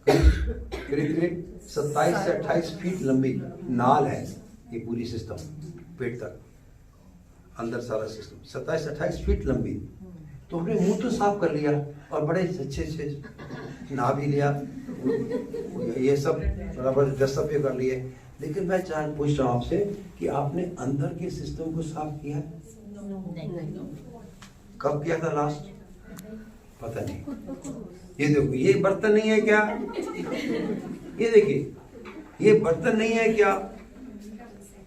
करीब 27 से 28 फीट लंबी नाल है ये पूरी सिस्टम, पेट तक अंदर सारा सिस्टम 27 से 28 फीट लंबी। तो हमने मुंह तो साफ कर लिया और बड़े अच्छे से नहा भी लिया, ये सब बराबर ड्रेसअप भी कर लिए, लेकिन मैं पूछ रहा हूँ आपसे कि आपने अंदर के सिस्टम को साफ किया? कब किया था लास्ट? पता नहीं। ये देखो, ये बर्तन नहीं है क्या? ये देखिए, ये बर्तन नहीं है क्या?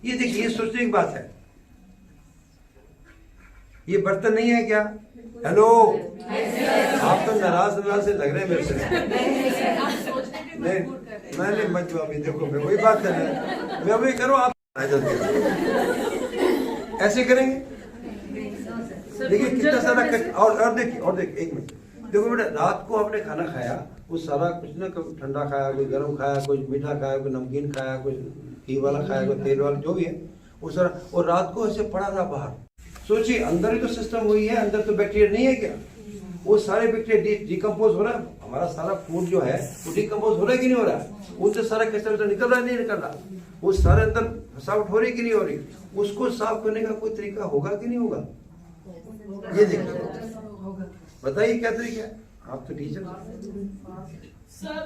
ये देखिए, ये सोचने की बात है, ये बर्तन नहीं है क्या? हेलो, आप तो नाराज से लग रहे हैं मेरे से। नहीं, मैंने मत अभी देखो, मैं वही बात कर रहा हूँ, मैं वही करूँ, आप ऐसे करेंगे। देखिए कितना सारा और देखिए एक मिनट, देखो बेटा, रात को आपने खाना खाया, वो सारा कुछ ना, कोई ठंडा खाया, कोई गर्म खाया, कोई मीठा खाया, कोई नमकीन खाया, कोई घी वाला खाया, कोई तेल वाला, जो भी है वो सारा, और रात को ऐसे पड़ा रहा बाहर। सोचिए, अंदर ही तो सिस्टम हुई है, अंदर तो बैक्टीरिया नहीं है क्या? वो सारे बैक्टीरिया डिकम्पोज हो रहा है, हमारा सारा फूड जो है वो डिकम्पोज हो रहा है कि नहीं हो रहा है? उनसे सारा कचरा निकल रहा है, नहीं निकल रहा? वो सारे अंदर फसावट हो रही कि नहीं हो रही? उसको साफ करने का कोई तरीका होगा कि नहीं होगा? ये देखिए, बताइए क्या तरीका है? आप तो teacher. Sir,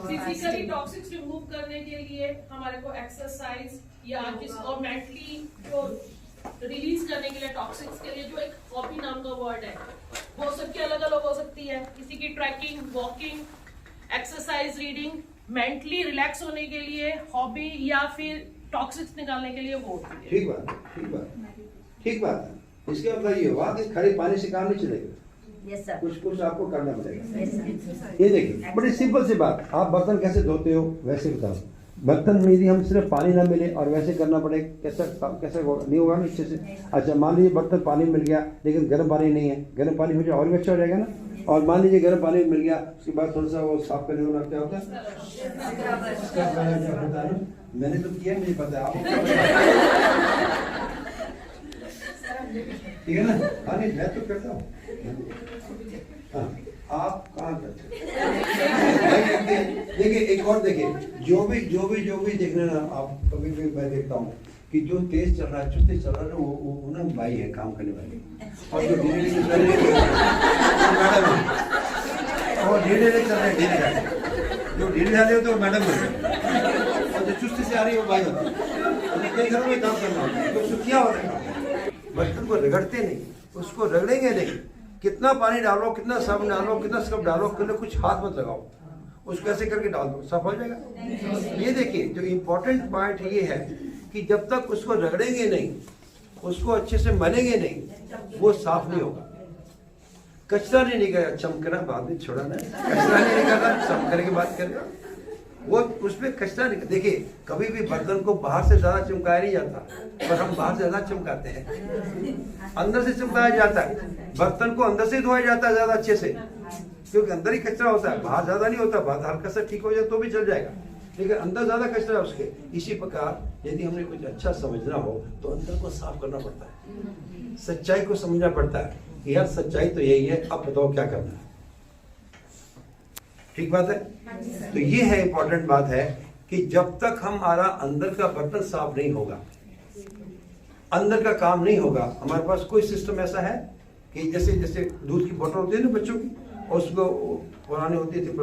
physically toxics remove करने के लिए हमारे को एक्सरसाइज या और मेंटली जो रिलीज करने के लिए टॉक्सिक्स के लिए जो एक हॉबी नाम का वर्ड है, वो सबकी अलग अलग हो सकती है। किसी की trekking, walking, exercise, reading, mentally relax होने के लिए हॉबी, या फिर टॉक्सिक्स निकालने के लिए वो। ठीक बात है। इसके मतलब ये हुआ कि खड़े पानी से काम नहीं चलेगा। Yes sir. कुछ आपको करना पड़ेगा। Yes sir. ये देखिए, बड़ी सिंपल सी बात, आप बर्तन कैसे धोते हो वैसे बताओ। बर्तन में यदि हम सिर्फ पानी ना मिले और वैसे करना पड़े, कैसे नहीं होगा ना अच्छे से। अच्छा, मान लीजिए बर्तन पानी मिल गया लेकिन गर्म पानी नहीं है, गर्म पानी हो जाए और भी अच्छा हो जाएगा ना। और मान लीजिए गर्म पानी मिल गया, उसके बाद थोड़ा सा वो साफ करने वाला क्या होता है? मैंने तो किया, मुझे पता है। ठीक है ना? हाँ, नहीं मैं तो करता हूँ। हाँ, आप कहाँ करते हैं? देखिए एक और देखिए, जो भी देखने ना, आप कभी भी मैं देखता हूँ कि जो तेज चल रहा है, चुस्ती चल रहा है, वो ना भाई है, काम करने वाले, और जो धीरे चल रहे मैडम है, और धीरे चल रहे धीरे जा रहे, जो धीरे जा रहे हो तो मैडम है, और जो चुस्ती से आ रही है वो भाई होता है। कई घरों में काम करना होता है, तो उसको क्या होता है, बर्तन को रगड़ते नहीं, उसको रगड़ेंगे नहीं, कितना पानी डालो, कितना साबुन डालो, कितना स्क्रब डालो, कुछ हाथ मत लगाओ, उसको ऐसे करके डाल दो, साफ हो जाएगा। ये देखिए, जो इम्पोर्टेंट पॉइंट ये है कि जब तक उसको रगड़ेंगे नहीं, उसको अच्छे से मलेंगे नहीं, वो साफ नहीं होगा। कचरा नहीं निकलेगा, चमकना बाद में छोड़ना, कचरा नहीं निकलना, चमकने की बात करेगा, वो उसमें कचरा निकल। देखिए, कभी भी बर्तन को बाहर से ज्यादा चमकाया नहीं जाता, पर हम बाहर से ज्यादा चमकाते हैं, अंदर से चमकाया जाता है। बर्तन को अंदर से धोया जाता है ज्यादा अच्छे से, क्योंकि अंदर ही कचरा होता है, बाहर ज्यादा नहीं होता, बाहर हल्का सा ठीक हो जाए तो भी चल जाएगा, लेकिन अंदर ज्यादा कचरा है उसके। इसी प्रकार यदि हमने कुछ अच्छा समझना हो तो अंदर को साफ करना पड़ता है, सच्चाई को समझना पड़ता है। यार सच्चाई तो यही है, अब बताओ क्या करना है। ठीक बात है? तो ये है इंपॉर्टेंट बात है कि जब तक हमारा अंदर का बर्तन साफ नहीं होगा, अंदर का काम नहीं होगा, हमारे पास कोई सिस्टम ऐसा है कि जैसे दूध की बोतल होती है ना बच्चों की, और उसको पुरानी होती थी,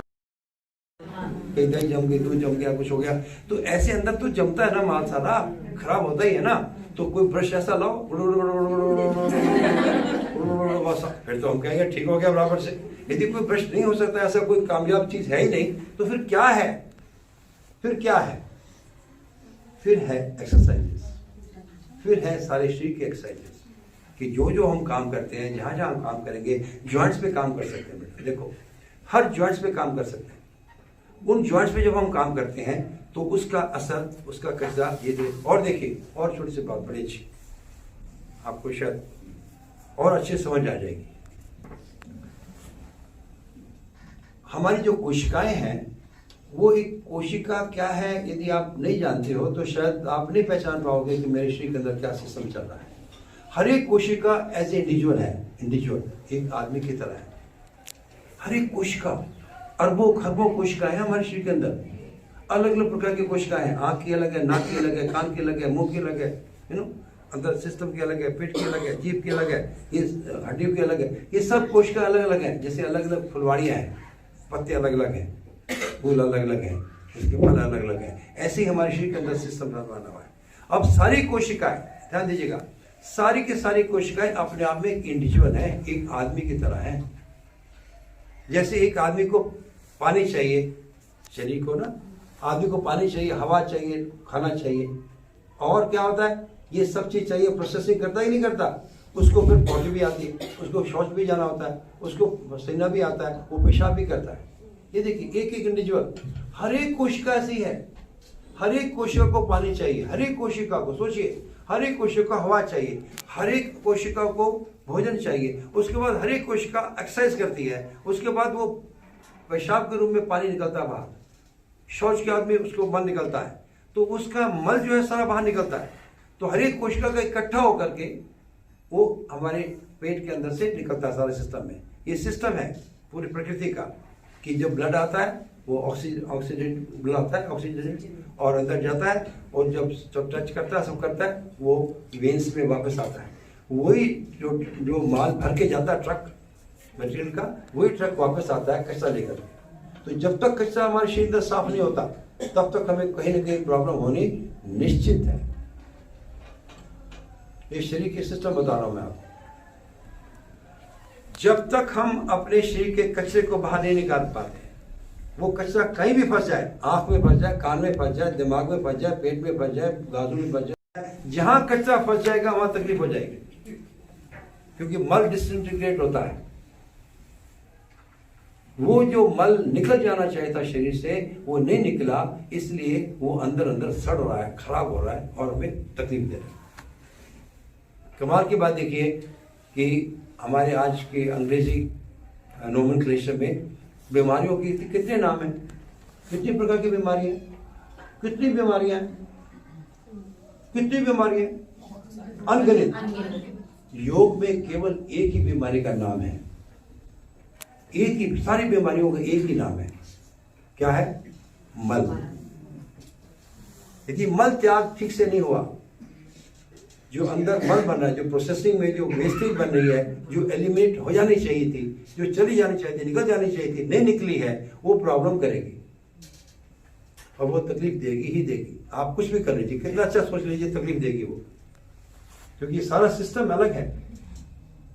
कहीं दही जम गई, दूध जम गया, कुछ हो गया, तो ऐसे अंदर तो जमता है ना माल, सारा खराब होता ही है ना। तो कोई ब्रश ऐसा लाओ, फिर तो हम कहेंगे ठीक हो गया बराबर से। यदि कोई ब्रश नहीं हो सकता, ऐसा कोई कामयाब चीज है ही नहीं, तो फिर क्या है? फिर है एक्सरसाइजेस, फिर है सारे शरीर के एक्सरसाइजेस, कि जो हम काम करते हैं, जहां हम काम करेंगे, जॉइंट्स पे काम कर सकते हैं। देखो, हर जॉइंट्स पे काम कर सकते हैं। उन जॉइंट्स पे जब हम काम करते हैं तो उसका असर, उसका कचरा, ये और देखिए, और छोटी सी बात बड़ी अच्छी, आपको शायद और अच्छे समझ आ जाएगी। हमारी जो कोशिकाएं हैं, वो एक कोशिका क्या है, यदि आप नहीं जानते हो तो शायद आप नहीं पहचान पाओगे कि मेरे शरीर के अंदर क्या सिस्टम चल रहा है। हर एक कोशिका एज ए इंडिविजुअल है, एक आदमी की तरह है। हर एक कोशिका, अरबों खरबों कोशिकाएं हैं हमारे शरीर के अंदर, अलग अलग प्रकार की कोशिकाएं हैं। आंख की अलग है, नाक की अलग है, कान की अलग है, मुंह की अलग है, अंदर सिस्टम की अलग है, पेट की अलग है, जीभ की अलग है, ये हड्डियों की अलग है। ये सब कोशिका अलग अलग है। जैसे अलग अलग फुलवाड़ियां हैं, पत्ते अलग अलग हैं, फूल अलग अलग हैं, इसके फल अलग अलग हैं, ऐसे ही हमारे शरीर के अंदर सिस्टम बना हुआ है। अब सारी कोशिकाएं, ध्यान दीजिएगा, सारी की सारी कोशिकाएं अपने आप में एक इंडिविजुअल है, एक आदमी की तरह है। जैसे एक आदमी को पानी चाहिए, शरीर को ना, आदमी को पानी चाहिए, हवा चाहिए, खाना चाहिए, और क्या होता है, ये सब चीज चाहिए, प्रोसेसिंग करता ही नहीं करता। उसको फिर पॉटी भी आती है, उसको शौच भी जाना होता है, उसको पसीना भी आता है, वो पेशाब भी करता है। ये देखिए, एक एक इंडिविजुअल, हर एक कोशिका ऐसी है। हर एक कोशिका को पानी चाहिए, हर एक कोशिका को, सोचिए, हर एक कोशिका को हवा चाहिए, हर एक कोशिका को भोजन चाहिए। उसके बाद हर एक कोशिका एक्सरसाइज करती है, उसके बाद वो पेशाब के रूप में पानी निकलता है बाहर, शौच के आदमी उसको बाहर निकलता है, तो उसका मल जो है सारा बाहर निकलता है। तो हर एक कोशिका का इकट्ठा होकर के वो हमारे पेट के अंदर से निकलता है सारे सिस्टम में। ये सिस्टम है पूरी प्रकृति का, कि जब ब्लड आता है वो ऑक्सीजन बुलाता है, ऑक्सीजन, और अंदर जाता है, और जब टच करता है, सब करता है, वो वेन्स में वापस आता है। वही जो माल भर के जाता है ट्रक मटेरियल का, वही ट्रक वापस आता है कचरा लेकर। तो जब तक कचरा हमारे शरीर में साफ नहीं होता, तब तक हमें कहीं ना कहीं प्रॉब्लम होनी निश्चित है। ये शरीर के सिस्टम बता रहा हूं मैं आपको। जब तक हम अपने शरीर के कचरे को बाहर नहीं निकाल पाते, वो कचरा कहीं भी फंस जाए, आंख में फंस जाए, कान में फंस जाए, दिमाग में फंस जाए, पेट में फंस जाए, बाजू में फंस जाए, जहां कचरा फंस जाएगा वहां तकलीफ हो जाएगी, क्योंकि मल डिसइंटीग्रेट होता है। वो जो मल निकल जाना चाहिए था शरीर से, वो नहीं निकला, इसलिए वो अंदर अंदर सड़ रहा है, खराब हो रहा है, और हमें तकलीफ दे रहा है। कमाल की बात देखिए कि हमारे आज के अंग्रेजी नोमेनक्लेचर में बीमारियों की कितने नाम हैं, कितनी प्रकार की बीमारियां, कितनी बीमारियां, अनगिनत। योग में केवल एक ही बीमारी का नाम है, एक ही, सारी बीमारियों का एक ही नाम है, क्या है? मल। यदि मल त्याग ठीक से नहीं हुआ, जो अंदर मल बन रहा है, जो प्रोसेसिंग में जो वेस्टेज बन रही है, जो एलिमिनेट हो जानी चाहिए थी, जो चली जानी चाहिए थी, निकल जानी चाहिए थी, नहीं निकली है, वो प्रॉब्लम करेगी और वो तकलीफ देगी ही देगी। आप कुछ भी कर लीजिए, कितना अच्छा सोच लीजिए, तकलीफ देगी वो, क्योंकि ये सारा सिस्टम अलग है।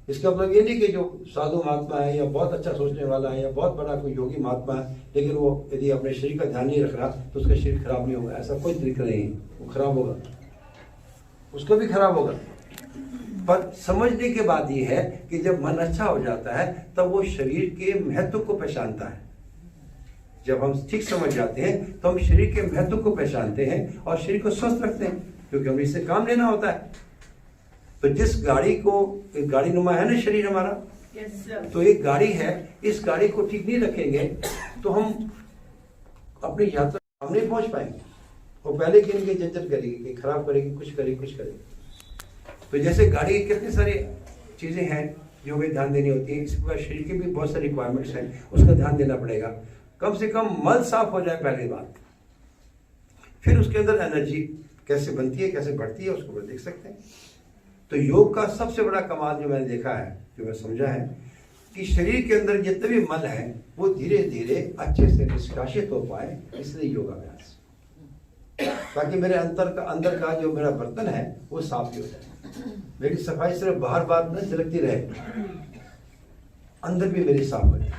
इसका मतलब ये नहीं कि जो साधु महात्मा है या बहुत अच्छा सोचने वाला है या बहुत बड़ा कोई योगी महात्मा है, लेकिन वो यदि अपने शरीर का ध्यान नहीं रख रहा तो उसका शरीर खराब नहीं होगा, ऐसा कोई तरीका नहीं है। वो खराब होगा, उसको भी खराब होगा। पर समझने की बात यह है कि जब मन अच्छा हो जाता है तब वो शरीर के महत्व को पहचानता है। जब हम ठीक समझ जाते हैं तो हम शरीर के महत्व को पहचानते हैं और शरीर को स्वस्थ रखते हैं, क्योंकि हमें इससे काम लेना होता है। तो जिस गाड़ी को, एक गाड़ी नुमा है ना शरीर हमारा, तो एक गाड़ी है, इस गाड़ी को ठीक नहीं रखेंगे तो हम अपनी यात्रा हम नहीं पहुंच पाएंगे। वो पहले गिन के झंझट करेगी कि खराब करेगी, कुछ करेगी। तो जैसे गाड़ी की कितनी सारी चीजें हैं जो हमें ध्यान देनी होती है, इसी प्रकार शरीर की भी बहुत सारी रिक्वायरमेंट्स हैं, उसका ध्यान देना पड़ेगा। कम से कम मल साफ हो जाए पहली बात, फिर उसके अंदर एनर्जी कैसे बनती है, कैसे बढ़ती है, उसको देख सकते हैं। तो योग का सबसे बड़ा कमाल जो मैंने देखा है, जो मैं समझा है, कि शरीर के अंदर जितने भी मल है वो धीरे धीरे अच्छे से निष्कासित हो पाए, इसलिए योगाभ्यास, ताकि मेरे अंदर का जो मेरा बर्तन है वो साफ ही हो जाए। मेरी सफाई सिर्फ बाहर बात न झलकती रहे, अंदर भी मेरी साफ हो जाए,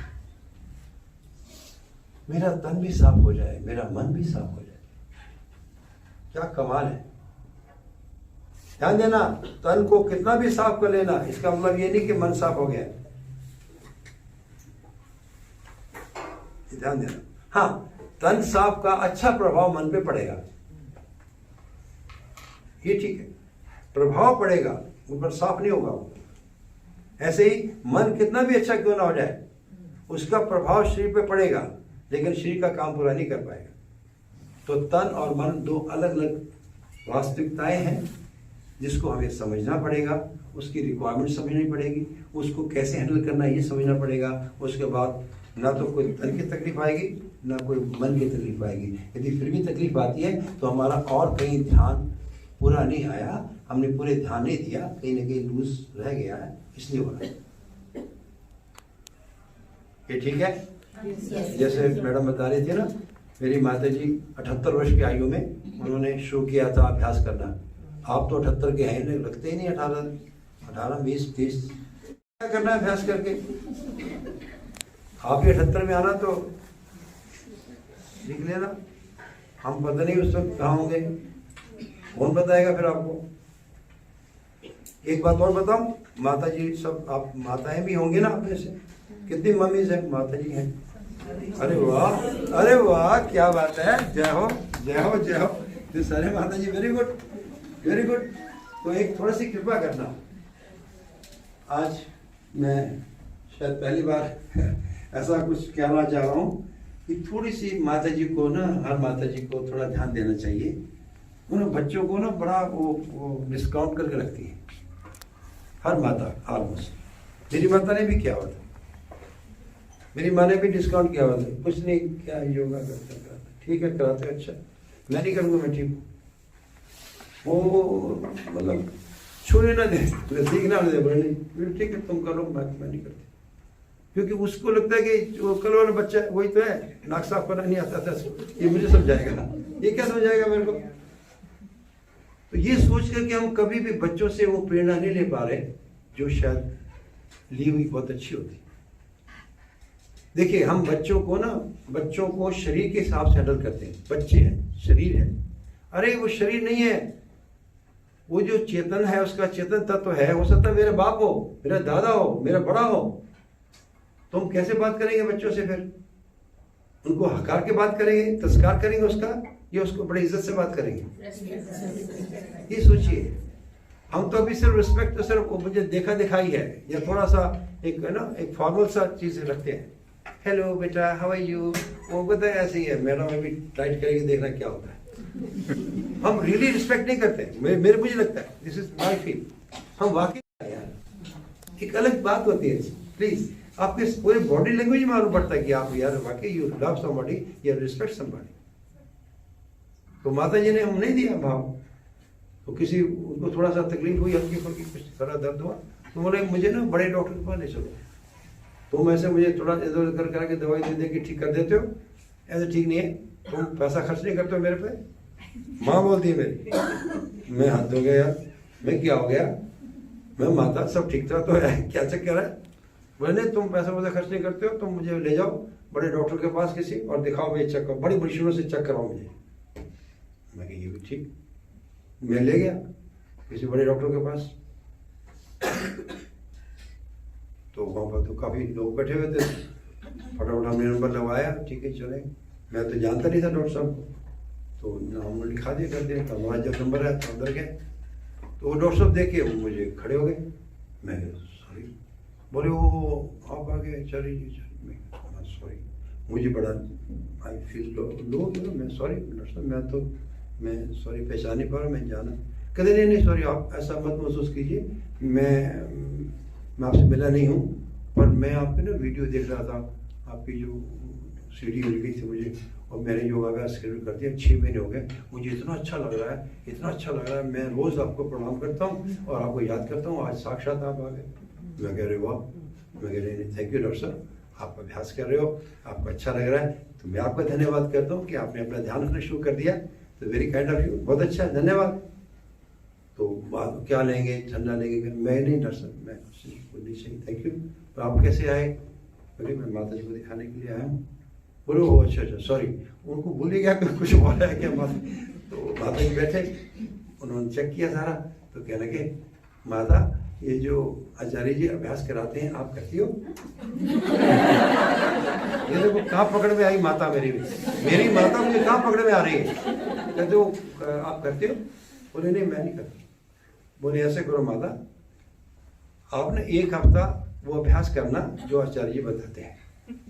मेरा तन भी साफ हो जाए, मेरा मन भी साफ हो जाए। क्या कमाल है। ध्यान देना, तन को कितना भी साफ कर लेना, इसका मतलब ये नहीं कि मन साफ हो गया। ध्यान देना, हाँ, तन साफ का अच्छा प्रभाव मन पे पड़ेगा, ये ठीक है, प्रभाव पड़ेगा, ऊपर साफ नहीं होगा। ऐसे ही मन कितना भी अच्छा क्यों ना हो जाए, उसका प्रभाव शरीर पे पड़ेगा, लेकिन शरीर का काम पूरा नहीं कर पाएगा। तो तन और मन दो अलग अलग वास्तविकताएं हैं, जिसको हमें समझना पड़ेगा, उसकी रिक्वायरमेंट समझनी पड़ेगी, उसको कैसे हैंडल करना है ये समझना पड़ेगा। उसके बाद ना तो कोई तन की तकलीफ आएगी, ना कोई मन की तकलीफ आएगी। यदि फिर भी तकलीफ आती है तो हमारा और कहीं ध्यान पूरा नहीं आया, हमने पूरे ध्यान नहीं दिया, कहीं ना कहीं लूज रह गया है, इसलिए हो रहा है। ये ठीक है? जैसे मैडम बता रही थी ना, मेरी माता जी 78 वर्ष की आयु में उन्होंने शुरू किया था अभ्यास करना। आप तो 78 के हैं, लगते ही नहीं 18, 20, 30। क्या करना है अभ्यास करके? आप ही 78 में आना तो सीख लेना। हम पता नहीं उस वक्त कहाँ होंगे, कौन बताएगा फिर आपको। एक बात और बताऊं, माता जी सब, आप माताएं भी होंगे ना अपने से, कितनी मम्मीज हैं? माता जी हैं। अरे वाह, अरे वाह, क्या बात है, जय हो जय हो जय हो। तो सारे माता जी, वेरी गुड वेरी गुड। तो एक थोड़ी सी कृपा करना, आज मैं शायद पहली बार ऐसा कुछ कहना चाह रहा हूँ कि थोड़ी सी माता जी को ना, हर माता जी को थोड़ा ध्यान देना चाहिए। उन बच्चों को ना बड़ा वो डिस्काउंट करके रखती है, हर माता ऑलमोस्ट। मेरी माता ने भी किया हुआ था, मेरी माँ ने भी डिस्काउंट किया हुआ था। कुछ नहीं, क्या योगा करता, ठीक है कराते, अच्छा मैं नहीं करूँगा, मैं ठीक हूँ। वो मतलब छूने ना दे, सीखना ना दे, बोले नहीं ठीक है तुम करो, मैं नहीं करती। क्योंकि उसको लगता है कि जो कल वाला बच्चा वही तो है, नाक साफ करना नहीं आता था, ये मुझे समझाएगा ना, ये क्या समझाएगा मेरे को। तो ये सोच कर कि हम कभी भी बच्चों से वो प्रेरणा नहीं ले पा रहे जो शायद ली हुई बहुत अच्छी होती। देखिए, हम बच्चों को शरीर के हिसाब से हैंडल करते हैं। बच्चे हैं, शरीर है, अरे वो शरीर नहीं है, वो जो चेतन है, उसका चेतन तत्व है। हो सकता है मेरा बाप हो, मेरा दादा हो, मेरा बड़ा हो, तो हम कैसे बात करेंगे बच्चों से? फिर उनको हकार के बात करेंगे, तिरस्कार करेंगे उसका, या उसको बड़ी इज्जत से बात करेंगे? ये सोचिए। हम तो अभी सिर्फ रिस्पेक्ट तो सिर्फ मुझे देखा दिखाई है, या थोड़ा सा एक है ना, एक फॉर्मल सा चीज रखते हैं, हेलो बेटा हाउ आर यू, वो पता है ऐसे ही है, मैडम अभी टाइट करेगी, देखना क्या होता है। हम रियली रिस्पेक्ट नहीं करते, मुझे लगता है, दिस इज माय फील। हम वाकई यार, एक अलग बात होती है। प्लीज आपके पूरे बॉडी लैंग्वेज में मालूम पड़ता है कि आप यार वाकई you love somebody, you respect somebody. तो माता जी ने हम नहीं दिया भाव, तो किसी उनको थोड़ा सा तकलीफ हुई, हल्की फुल्की कुछ थोड़ा दर्द हुआ, तो बोले मुझे ना बड़े डॉक्टर के पास ले चलो। तुम ऐसे मुझे थोड़ा इधर उधर करके दवाई दे दे के ठीक कर देते हो, ऐसे ठीक नहीं है, तुम पैसा खर्च नहीं करते हो मेरे पे। माँ बोलती है मेरी, मैं हाथ धो गया यार, मैं क्या हो गया, मैं माता सब ठीक था तो क्या चक्कर है। बोले नहीं तुम पैसा वैसा खर्च नहीं करते हो, तुम मुझे ले जाओ बड़े डॉक्टर के पास किसी और दिखाओ, मैं चेक करो, बड़ी मशीनों से चेक कराओ मुझे। मैं ये भी ठीक, मैं ले गया किसी बड़े डॉक्टर के पास। तो वहाँ पर तो काफी लोग बैठे हुए थे, फटाफट हमने नंबर लगवाया, ठीक है चले। मैं तो जानता नहीं था डॉक्टर साहब को, तो नाम लिखा दिया कर दिया, हमारा जब नंबर है तो अंदर गए, तो वो डॉक्टर साहब देखे वो मुझे खड़े हो गए। मैं सॉरी, बोले वो आप आ गए, चलिए मैं सॉरी, मुझे बड़ा आई फील लो, मैं सॉरी डॉक्टर साहब, मैं सॉरी पहचान नहीं पा रहा, मैं जाना। कहते नहीं सॉरी आप ऐसा मत महसूस कीजिए, मैं आपसे मिला नहीं हूँ, पर मैं आपकी ना वीडियो देख रहा था, आपकी जो सीडी मिल गई थी मुझे, और मैंने योगाभ्यास शुरू कर दिया, 6 महीने हो गए, मुझे इतना अच्छा लग रहा है, इतना अच्छा लग रहा है, मैं रोज़ आपको प्रणाम करता हूँ और आपको याद करता हूँ, आज साक्षात आप आ गए। मैं कह रहे वाह, मैं कह रहे थैंक यू डॉक्टर साहब, आप अभ्यास कर रहे हो, आपको अच्छा लग रहा है, तो मैं आपका धन्यवाद करता हूँ कि आपने अपना ध्यान रखना शुरू कर दिया, तो वेरी काइंड ऑफ यू, बहुत अच्छा है, धन्यवाद। तो बात क्या लेंगे, ठंडा लेंगे, मैं नहीं डर सकता, मैं कुछ नहीं चाहिए, थैंक यू। तो आप कैसे आए? बोले मैं माता जी को दिखाने के लिए आया हूँ। बोलो हो अच्छा सॉरी, उनको भूल ही गया कि कुछ बोला है क्या माता। तो माता जी बैठे, उन्होंने चेक किया सारा, तो कहने लगे माता ये जो आचार्य जी अभ्यास कराते हैं आप करती हो? ये देखो कहाँ पकड़ में आई माता, मेरी माता मुझे कहाँ पकड़ में आ रही है। कहते हो आप करते हो? बोले नहीं मैं नहीं करती। बोले ऐसे करो माता, आपने 1 हफ्ता वो अभ्यास करना जो आचार्य जी बताते हैं,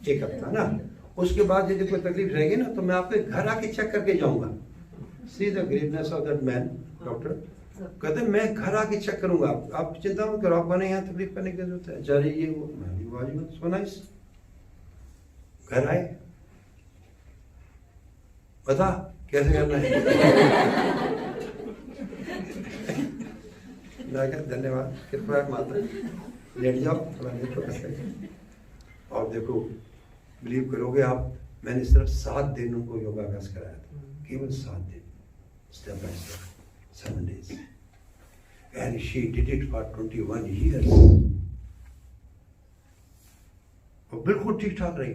1 हफ्ता ना, उसके बाद यदि कोई तकलीफ रहेगी ना तो मैं आपके घर आके चेक करके जाऊंगा। See the greatness of that man doctor. कहते मैं घर आके चेक करूंगा, आप चिंता मत करो, आपको नहीं यहाँ तकलीफ करने की जरूरत है। आचार्य ये वो सो नाइस। घर आए, बता कैसे करना है। धन्यवाद, कृपया माता लेट जाओ, थोड़ा लेट हो सकते। और देखो बिलीव करोगे आप, मैंने सिर्फ 7 दिन उनको योगाभ्यास कराया था, केवल 7 दिन, step by step 7 days, and she did it for 21 years। और बिल्कुल ठीक ठाक रही,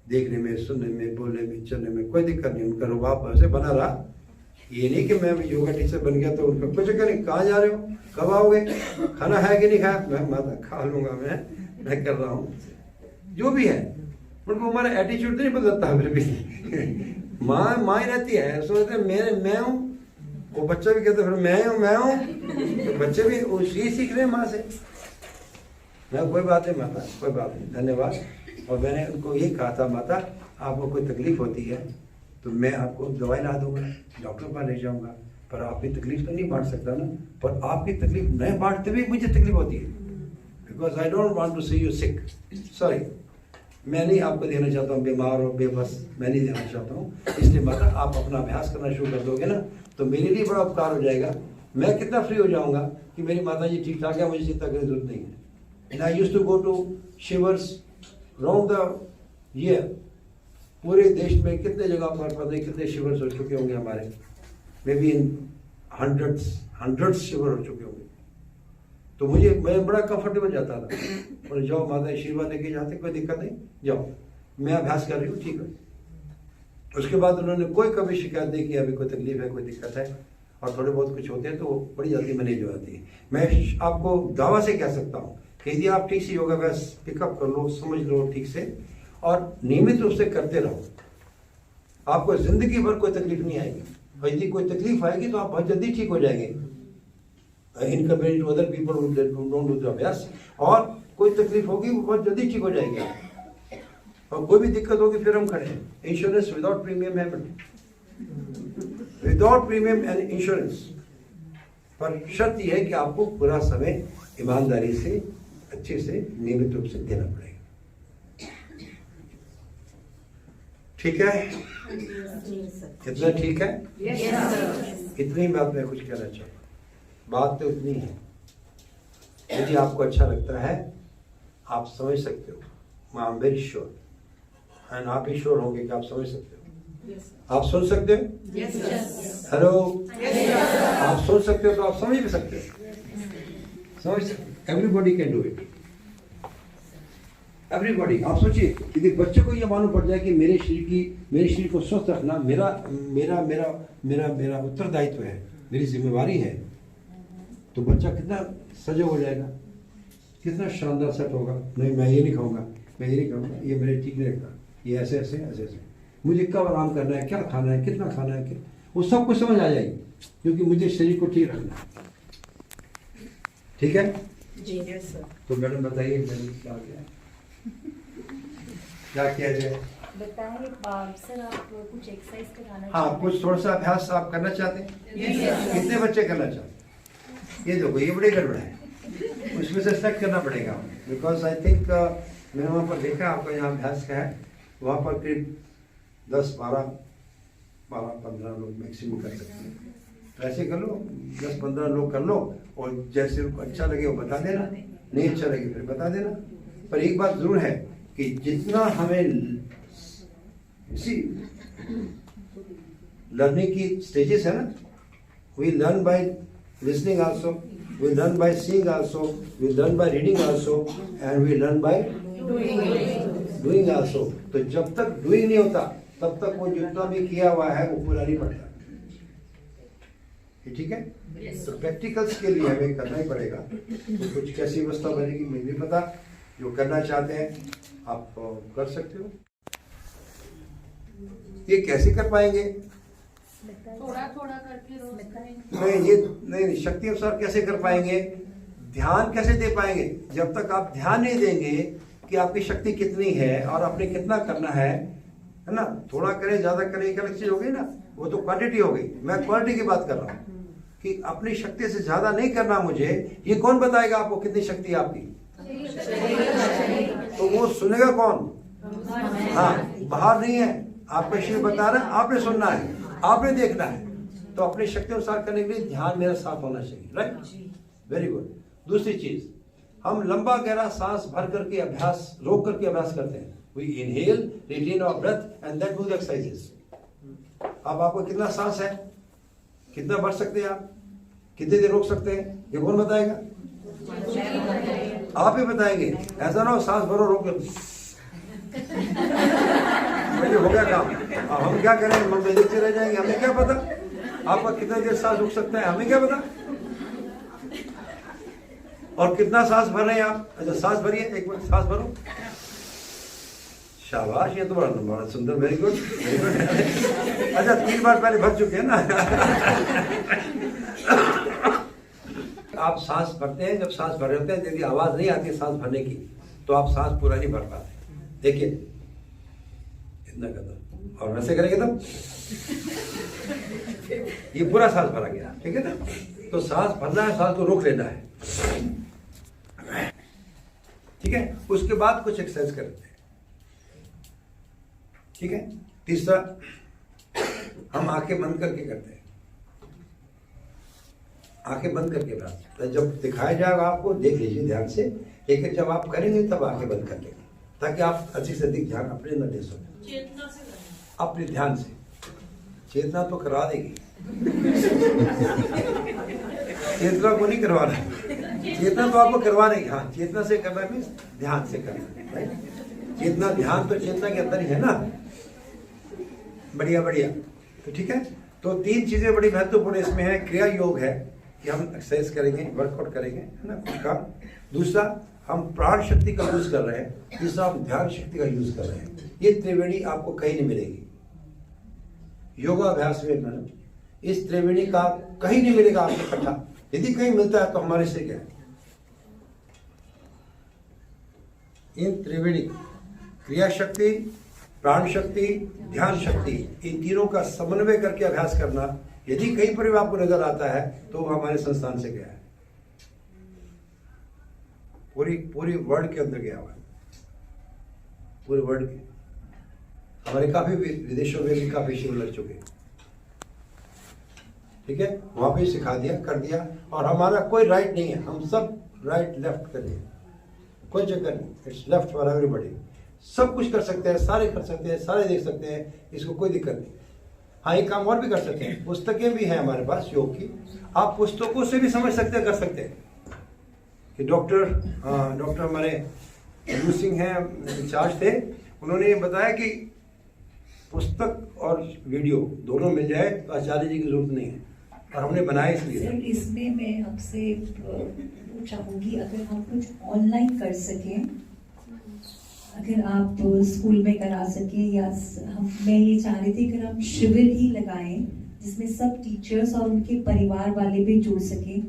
देखने में, सुनने में, बोलने में, चलने में कोई दिक्कत नहीं, उनका रुबाब ऐसे बना रहा। ये नहीं कि मैं योगा टीचर बन गया तो उनका कुछ नहीं, कहाँ जा रहे हो, कब आओगे, खाना है कि नहीं खाया, मैं माता खा लूंगा, मैं कर रहा हूँ जो भी है। उनको हमारा एटीट्यूड नहीं बदलता है फिर भी। माँ ही रहती है, सोचते मैं हूँ, वो बच्चा भी कहते फिर मैं हूँ, तो बच्चे भी उसी सीख रहे हैं माँ से। मैं कोई बात नहीं माता, कोई बात नहीं, धन्यवाद। और मैंने उनको ये कहा था माता आपको कोई तकलीफ होती है तो मैं आपको दवाई ला दूंगा, डॉक्टर के पास ले जाऊंगा, पर आपकी तकलीफ तो नहीं बांट सकता ना, पर आपकी तकलीफ नहीं बांटते भी मुझे तकलीफ होती है, because I don't want to see you sick. Sorry, मैं नहीं आपको देना चाहता हूँ बीमार और बेबस, मैं नहीं देना चाहता हूँ। इसलिए माता आप अपना अभ्यास करना शुरू कर दोगे ना तो मेरे लिए बड़ा उपकार हो जाएगा। मैं कितना फ्री हो जाऊंगा कि मेरी माता जी ठीक ठाक है, मुझे चिंता करने की जरूरत नहीं है। And I used to go to शिवर्स राउंड द ईयर। पूरे देश में कितने जगह पर पता नहीं कितने शिवर्स हो चुके होंगे हमारे, मे बी इन हंड्रेड्स शिवर हो चुके होंगे। तो मैं बड़ा कंफर्टेबल जाता था, और जाओ माता आशीर्वाद लेके जाते, कोई दिक्कत नहीं, जाओ मैं अभ्यास कर रही हूँ, ठीक है। उसके बाद उन्होंने कोई कभी शिकायत नहीं की अभी कोई तकलीफ है, कोई दिक्कत है, और थोड़े बहुत कुछ होते हैं तो बड़ी जल्दी मैनेज हो जाती है। मैं आपको दावा से कह सकता हूँ कि यदि आप ठीक से योगाभ्यास पिकअप कर लो, समझ लो ठीक से, और नियमित रूप से करते रहो, आपको जिंदगी भर कोई तकलीफ नहीं आएगी। और यदि कोई तकलीफ आएगी तो आप बहुत जल्दी ठीक हो जाएंगे in compare to other people who don't do the abhyas. और कोई तकलीफ होगी वो बहुत जल्दी ठीक हो जाएगी, और कोई भी दिक्कत होगी फिर हम खड़े हैं। इंश्योरेंस विदाउट प्रीमियम है, विदाउट प्रीमियम एंड इंश्योरेंस, पर शर्त यह है कि आपको पूरा समय ईमानदारी से अच्छे से नियमित रूप से देना पड़ेगा। ठीक है, इतना ठीक है? इतनी बात मैं कुछ कहना चाहूँगा। बात तो इतनी है, यदि आपको अच्छा लगता है आप समझ सकते हो। I am very sure, and आप भी श्योर होंगे कि आप समझ सकते हो। आप सुन सकते हो? हेलो, आप सुन सकते हो तो आप समझ भी सकते हो। समझ सकते, everybody can do it, everybody. आप सोचिए, यदि बच्चे को यह मालूम पड़ जाए कि मेरे शरीर को स्वस्थ रखना मेरा मेरा मेरा मेरा मेरा उत्तरदायित्व है, मेरी जिम्मेवारी है, तो बच्चा कितना सजग हो जाएगा, कितना शानदार सेट होगा। नहीं, मैं ये नहीं खाऊंगा, मैं ये नहीं खाऊंगा, ये मेरे ठीक नहीं लगता, ये ऐसे ऐसे ऐसे ऐसे, मुझे कब आराम करना है, क्या खाना है, कितना खाना है, वो सब कुछ समझ आ जाएगी, क्योंकि मुझे शरीर को ठीक रखना है। ठीक है जी सर। तो मैडम बताइए, मैडम क्या किया, क्या किया जाए? बताएं सर, आप कुछ एक्सरसाइज कराना हाँ, कुछ थोड़ा सा अभ्यास आप करना चाहते हैं? कितने बच्चे करना चाहते हैं? ये देखो, ये बड़ी गड़बड़ है, उसमें से सेलेक्ट करना पड़ेगा, बिकॉज आई थिंक मैंने वहाँ पर देखा, आपका यहाँ अभ्यास का है, वहाँ पर करीब 10, 12, 15 लोग मैक्सिमम कर सकते हैं। तो ऐसे कर लो, 10-15 लोग कर लो, और जैसे उनको अच्छा लगे वो बता देना, नहीं अच्छा लगे फिर बता देना। पर एक बात जरूर है कि जितना हमें लर्निंग की स्टेजेस है ना, we learn by listening also, we learn by seeing also, we learn by reading also, and we learn by doing also. तो जब तक डूइंग नहीं होता तब तक वो जितना भी किया हुआ है वो पूरा नहीं पड़ता। ठीक है? तो प्रैक्टिकल्स के लिए हमें करना ही पड़ेगा। तो कुछ कैसी व्यवस्था बनेगी मुझे नहीं पता, जो करना चाहते हैं आप कर सकते हो। ये कैसे कर पाएंगे? थोड़ा थोड़ा करके रोज करेंगे। नहीं, ये नहीं, शक्ति अनुसार कैसे कर पाएंगे? ध्यान कैसे दे पाएंगे? जब तक आप ध्यान नहीं देंगे कि आपकी शक्ति कितनी है और आपने कितना करना है ना, थोड़ा करें ज्यादा करें एक अलग चीज हो गई ना, वो तो क्वांटिटी हो गई। मैं क्वालिटी की बात कर रहा हूँ कि अपनी शक्ति से ज्यादा नहीं करना मुझे। ये कौन बताएगा आपको कितनी शक्ति है आपकी? तो वो सुनेगा कौन? हाँ, बाहर नहीं है, आपका शरीर बता रहा है, आपने सुनना है, आपने देखना है। तो अपनी शक्ति अनुसार करने के लिए ध्यान मेरा साथ होना चाहिए। Right, very good. दूसरी चीज, हम लंबा गहरा सांस भर करके अभ्यास, रोक करके अभ्यास करते हैं। We inhale, retain our breath and then do the exercises. अब आपको कितना सांस है, कितना भर सकते हैं आप, कितने देर रोक सकते हैं, ये कौन बताएगा? आप ही बताएंगे। ऐसा ना हो सांस भरो रोक दो, हो गया काम। अब हम क्या करें, हम देखते रह जाएंगे, हमें क्या पता आपका कितना देर सांस रुक सकता है, हमें क्या पता। और कितना सांस भर रहे हैं आप? अच्छा, सांस भरिए, एक मिनट सांस भरो, शाबाश, ये तो बड़ा सुंदर, वेरी गुड वेरी गुड। अच्छा, 3 बार पहले भर चुके हैं ना। आप सांस भरते हैं, जब सांस भर रहे होते हैं, यदि आवाज नहीं आती सांस भरने की तो आप सांस पूरा नहीं भर पाते। देखिए, इतना कदम, और वैसे करेंगे तब ये पूरा सांस भरा गया। ठीक है ना? तो सांस भरना है, सांस को रोक लेना है। ठीक है? उसके बाद कुछ एक्सरसाइज करते हैं। ठीक है? तीसरा, हम आंखें बंद करके करते हैं, आंखें बंद करके बात। तो जब दिखाया जाएगा आपको, देख लीजिए ध्यान से, लेकिन जब आप करेंगे तब आंखें बंद कर लेंगे, ताकि आप अधिक से अधिक ध्यान अपने अंदर दे सकें। चेतना से करें। अपने ध्यान से। चेतना तो करा देगी, चेतना को नहीं करवाना, चेतना तो आपको करवाना ही। हाँ, चेतना से करना भी ध्यान से करना, राइट? चेतना, ध्यान तो चेतना के अंदर ही है ना। बढ़िया बढ़िया। तो ठीक है, तो 3 चीजें बड़ी महत्वपूर्ण इसमें है। क्रिया योग है कि हम एक्सरसाइज करेंगे, वर्कआउट करेंगे, है ना, खुद का। दूसरा, हम प्राण शक्ति का यूज कर रहे हैं। तीसरा, हम ध्यान शक्ति का यूज कर रहे हैं। ये त्रिवेणी आपको कहीं नहीं मिलेगी योगाभ्यास में। मैडम, इस त्रिवेणी का कहीं नहीं मिलेगा आपको इकट्ठा। यदि कहीं मिलता है तो हमारे से क्या है? इन त्रिवेणी, क्रिया शक्ति, प्राण शक्ति, ध्यान शक्ति, इन तीनों का समन्वय करके अभ्यास करना यदि कहीं पर भी आपको नजर आता है तो वो हमारे संस्थान से गया है, पूरी वर्ल्ड के अंदर गया हुआ है, पूरे वर्ल्ड के। हमारे काफ़ी विदेशों में भी काफ़ी शिविर लग चुके, ठीक है, वहाँ पे सिखा दिया, कर दिया। और हमारा कोई राइट नहीं है, हम सब राइट लेफ्ट करिए, कोई चक्कर नहीं, इट्स लेफ्ट फॉर एवरीबॉडी। सब कुछ कर सकते हैं, सारे कर सकते हैं, सारे देख सकते हैं, इसको कोई दिक्कत नहीं। हाँ, एक काम और भी कर सकते हैं, पुस्तकें भी हैं हमारे पास योग की, आप पुस्तकों से भी समझ सकते हैं, कर सकते हैं। कि डॉक्टर हमारे अनु सिंह हैं, इंचार्ज थे, उन्होंने ये बताया कि पुस्तक और वीडियो दोनों मिल जाए तो आचार्य जी की जरूरत नहीं है, और हमने बनाया इसलिए। सर, इसमें मैं आपसे चाहूँगी अगर हम कुछ ऑनलाइन कर सकें, अगर आप स्कूल में करा सकें, या मैं ये चाह रही थी अगर हम शिविर ही लगाएं जिसमें सब टीचर्स और उनके परिवार वाले भी जुड़ सकें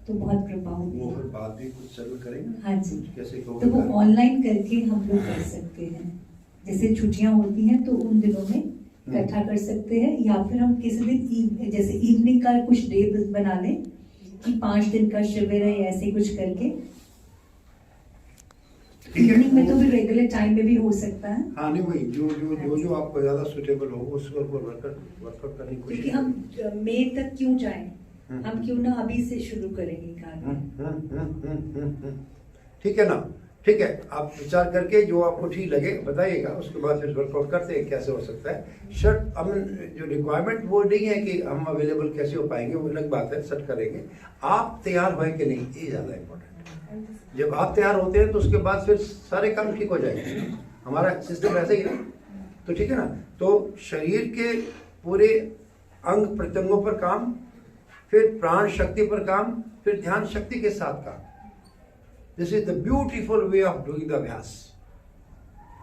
तो बहुत कृपा होगी। वो फिर बात भी कुछ चल करेंगे। हाँ जी, कैसे तो वो ऑनलाइन करके हम लोग कर सकते हैं, जैसे छुट्टियां होती हैं तो उन दिनों में इकट्ठा कर सकते हैं, या फिर हम किसी दिन जैसे इवनिंग का कुछ डे बना लें कि 5 दिन का शिविर है, ऐसे कुछ करके। इवनिंग में तो फिर रेगुलर टाइम में भी हो सकता है। हाँ, नहीं वही जो आपको ज्यादा सुटेबल हो उसको वर्कआउट करने की कोशिश। क्योंकि हम मई तक क्यों जाएं, हम क्यों ना अभी से शुरू करेंगे कार्य। ठीक है ना, ठीक है, आप विचार करके जो आपको ठीक लगे बताइएगा, उसके बाद फिर वर्कआउट करते हैं कैसे हो सकता है। शर्ट हम जो रिक्वायरमेंट वो नहीं है कि हम अवेलेबल कैसे हो पाएंगे, वो अलग बात है, सेट करेंगे। आप तैयार हुए कि नहीं, ये ज़्यादा इम्पोर्टेंट है। जब आप तैयार होते हैं तो उसके बाद फिर सारे काम ठीक हो जाएंगे। हमारा सिस्टम ऐसा ही है, तो ठीक है ना। तो शरीर के पूरे अंग प्रत्यंगों पर काम, फिर प्राण शक्ति पर काम, फिर ध्यान शक्ति के साथ काम। This is the beautiful way of doing the अभ्यास।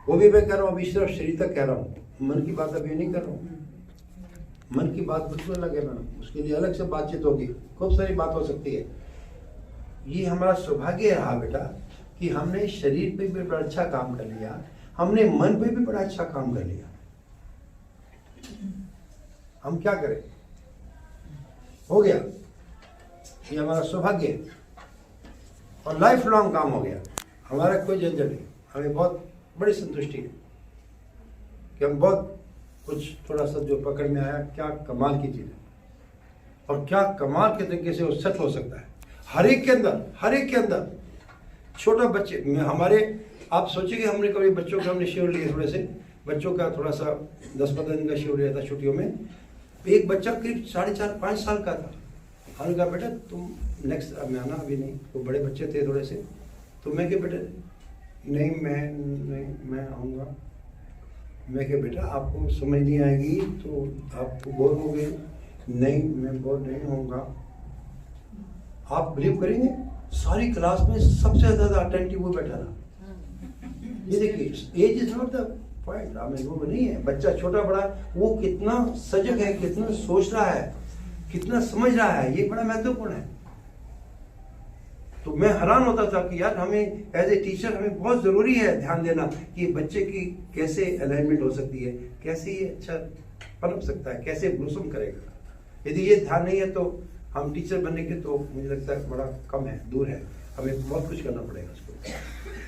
वो भी मैं कह रहा हूँ, अभी सिर्फ शरीर तक कह रहा हूँ, मन की बात अभी नहीं कर रहा हूँ। मन की बात बिल्कुल अलग है मैडम, उसके लिए अलग से बातचीत होगी, खूब सारी बात हो सकती है। ये हमारा सौभाग्य रहा बेटा कि हमने शरीर पे भी बड़ा अच्छा काम कर लिया, हमने मन पे भी बड़ा अच्छा काम कर लिया। हम क्या करें, हो गया, ये हमारा सौभाग्य है और लाइफ लॉन्ग काम हो गया। हमारा कोई झंझट नहीं, हमें बहुत बड़ी संतुष्टि है कि हम बहुत कुछ थोड़ा सा जो पकड़ में आया, क्या कमाल की चीज़ है और क्या कमाल के तरीके से वो सेट हो सकता है हर एक के अंदर। छोटा बच्चे में हमारे, आप सोचिए कि हमने कभी बच्चों का हमने शिविर लिए, थोड़े से बच्चों का थोड़ा सा 10-15 दिन का शिविर लिया था छुट्टियों में। एक बच्चा करीब 4.5-5 साल का था। हमने कहा बेटा तुम नेक्स्ट में आना, अभी नहीं। वो बड़े बच्चे थे थोड़े से, तो मैं क्या बेटा नहीं मैं आऊँगा। मैं क्या बेटा आपको समझ नहीं आएगी तो आपको बोर हो गए। नहीं, मैं बोर नहीं होऊंगा। आप बिलीव करेंगे, सारी क्लास में सबसे ज़्यादा अटेंटिव वो बैठा था। ये देखिए, age is not the point, वो नहीं है। बच्चा छोटा बड़ा, वो कितना सजग है, कितना सोच रहा है, कितना समझ रहा है, ये बड़ा महत्वपूर्ण है। तो मैं हैरान होता था कि यार हमें एज ए टीचर हमें बहुत ज़रूरी है ध्यान देना कि बच्चे की कैसे अलाइनमेंट हो सकती है, कैसे ये अच्छा पनप सकता है, कैसे ब्लॉसम करेगा। यदि ये ध्यान नहीं है तो हम टीचर बनने के तो मुझे लगता है बड़ा कम है, दूर है, हमें बहुत कुछ करना पड़ेगा उसको।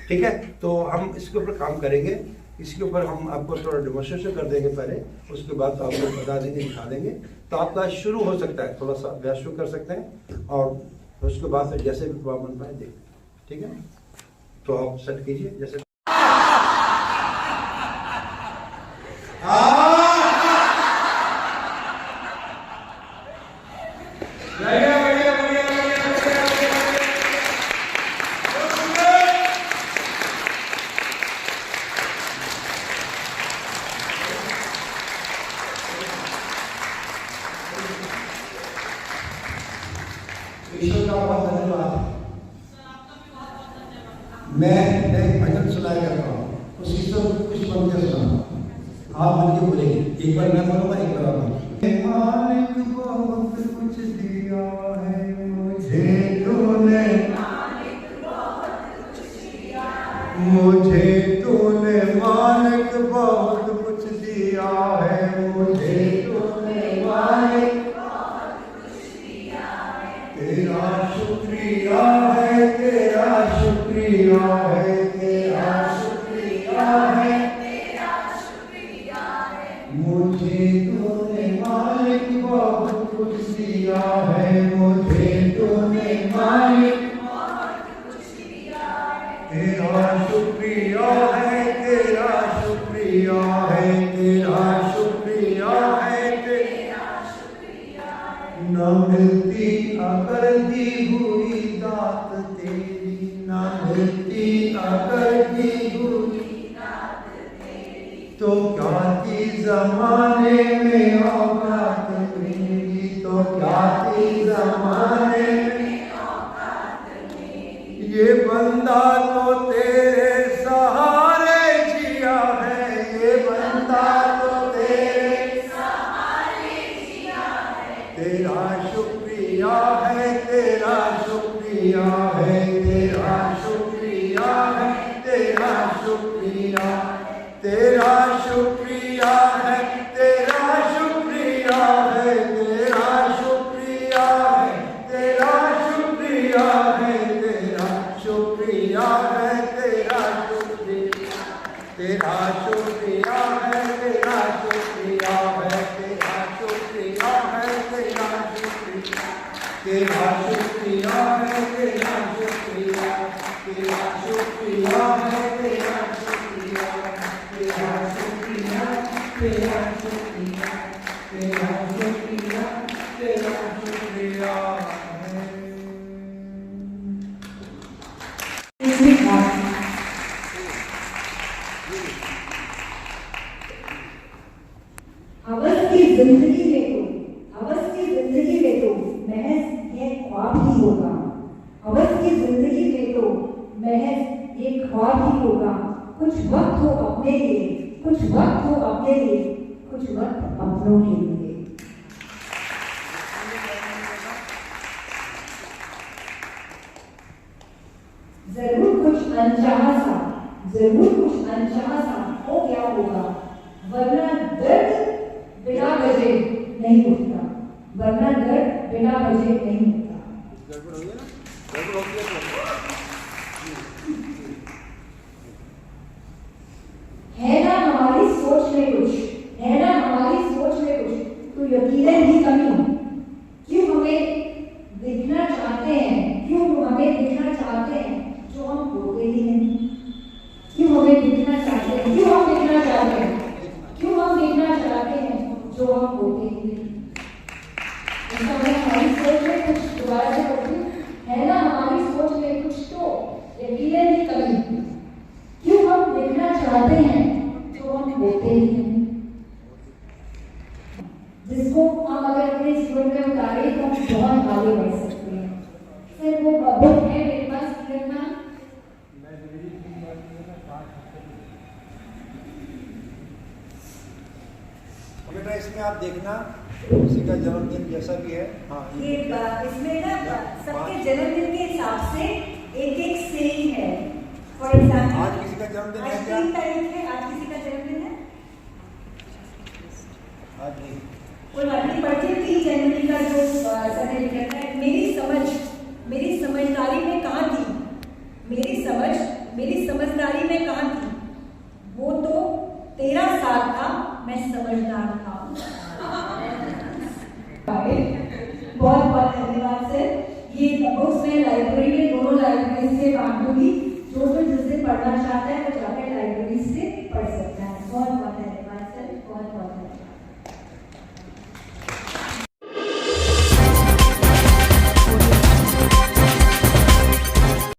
ठीक है, तो हम इसके ऊपर काम करेंगे। इसके ऊपर हम आपको थोड़ा डेमोन्स्ट्रेशन कर देंगे पहले, उसके बाद तो आपको बता देंगे, दिखा देंगे। तो आपका शुरू हो सकता है, थोड़ा सा अभ्यास शुरू कर सकते हैं और उसके बाद फिर जैसे भी बन पाए देख। ठीक है, तो आप सेट कीजिए जैसे। ईश्वर का बहुत धन्यवाद। मैं भजन सुनाया करता हूँ, उस ईश्वर को कुछ पंक्तियां सुना, आप मिलके बोलेंगे। एक बार मैं बोलूँगा, एक बार आप बोलेंगे। मालिक बहुत कुछ दिया है मुझे तूने, मुझे तूने मालिक बहुत कुछ दिया है, मुझे तूने मालिक तेरा शुक्रिया है, तेरा शुक्रिया है, तेरा शुक्रिया है, तेरा शुक्रिया न मिलती अकलती हुई दात तेरी, न मिलती अकलती हुई दात तेरी, तो क्या थी जमाने में औकात मेरी, तो क्या थी जमाने में औकात मेरी। ये बंदा तो तेरे सहारे जिया है, ये बंदा तो तेरे सहारे जिया है, तेरा शुक्रिया है, तेरा शुक्रिया है, तेरा शुक्रिया है, तेरा शुक्रिया, तेरा शुक्रिया है, तेरा शुक्रिया है, तेरा शुक्रिया है, तेरा शुक्रिया है, तेरा शुक्रिया है, तेरा शुक्रिया, तेरा शुक्रिया है, तेरा शुक्रिया है, तेरा शुक्रिया है, तेरा शुक्रिया, तेरा शुक्रिया है, तेरा शुक्रिया, तेरा शुक्रिया है, तेरा शुक्रिया, तेरा शुक्रिया, तेरा शुक्रिया, तेरा शुक्रिया, तेरा शुक्रिया है। हवस की जिंदगी में तो, हवस की जिंदगी में तो महज ये ख्वाब ही होगा, हवस की जिंदगी में तो महज ये ख्वाब ही होगा। कुछ वक्त हो अपने लिए, कुछ वक्त हो अपने लिए, कुछ वक्त अपनों के लिए। जरूर कुछ अनचाहा सा, जरूर कुछ अनचाहा सा हो क्या होगा, वरना दर्द बिना वजह नहीं उठता, वरना दर्द बिना वजह नहीं उठता। है ना हमारी सोच में कुछ, है ना हमारी सोच में कुछ, तो यकीनन ही कमी। क्यों हमें दिखना चाहते हैं, क्यों हमें दिखना चाहते हैं जो हम होते ही नहीं, क्यों हमें दिखना चाहते हैं, क्यों हम दिखना चाहते हैं, क्यों हम दिखना चाहते हैं जो हम होते ही नहीं। ऐसा है हमारी सोच में कुछ, दोबारा से बोलती हूँ, है ना हमारी सोच में कुछ तो यकीनन ही कमी। क्यों हम दिखना चाहते हैं जो हम होते ही नहीं। जिसको हम अगर अपने जीवन में उतारे तो हम बहुत आगे बढ़ सकते हैं। सर वो बुक है मेरे पास, किरण। बेटा इसमें आप देखना किसी का जन्मदिन जैसा भी है। हाँ ये इसमें ना सबके जन्मदिन के हिसाब से एक एक सेइंग है। फॉर एग्जाम्पल आज किसी का जन्मदिन है आज क्या? 3 तारीख है, आज किसी का जन्मदिन है? आज नहीं। कोई बात नहीं, पढ़िए 3 जनवरी का जो संडे निकलता है। मेरी समझदारी में कहाँ थी, मेरी समझदारी में कहाँ थी, वो तो तेरा साथ था, मैं समझदार था। बहुत बहुत धन्यवाद सर। ये बुक्स में लाइब्रेरी में दोनों लाइब्रेरी से बांटूंगी, जो जिससे पढ़ना चाहता है वो जाकर लाइब्रेरी से पढ़ सकता है। बहुत बहुत धन्यवाद सर, बहुत बहुत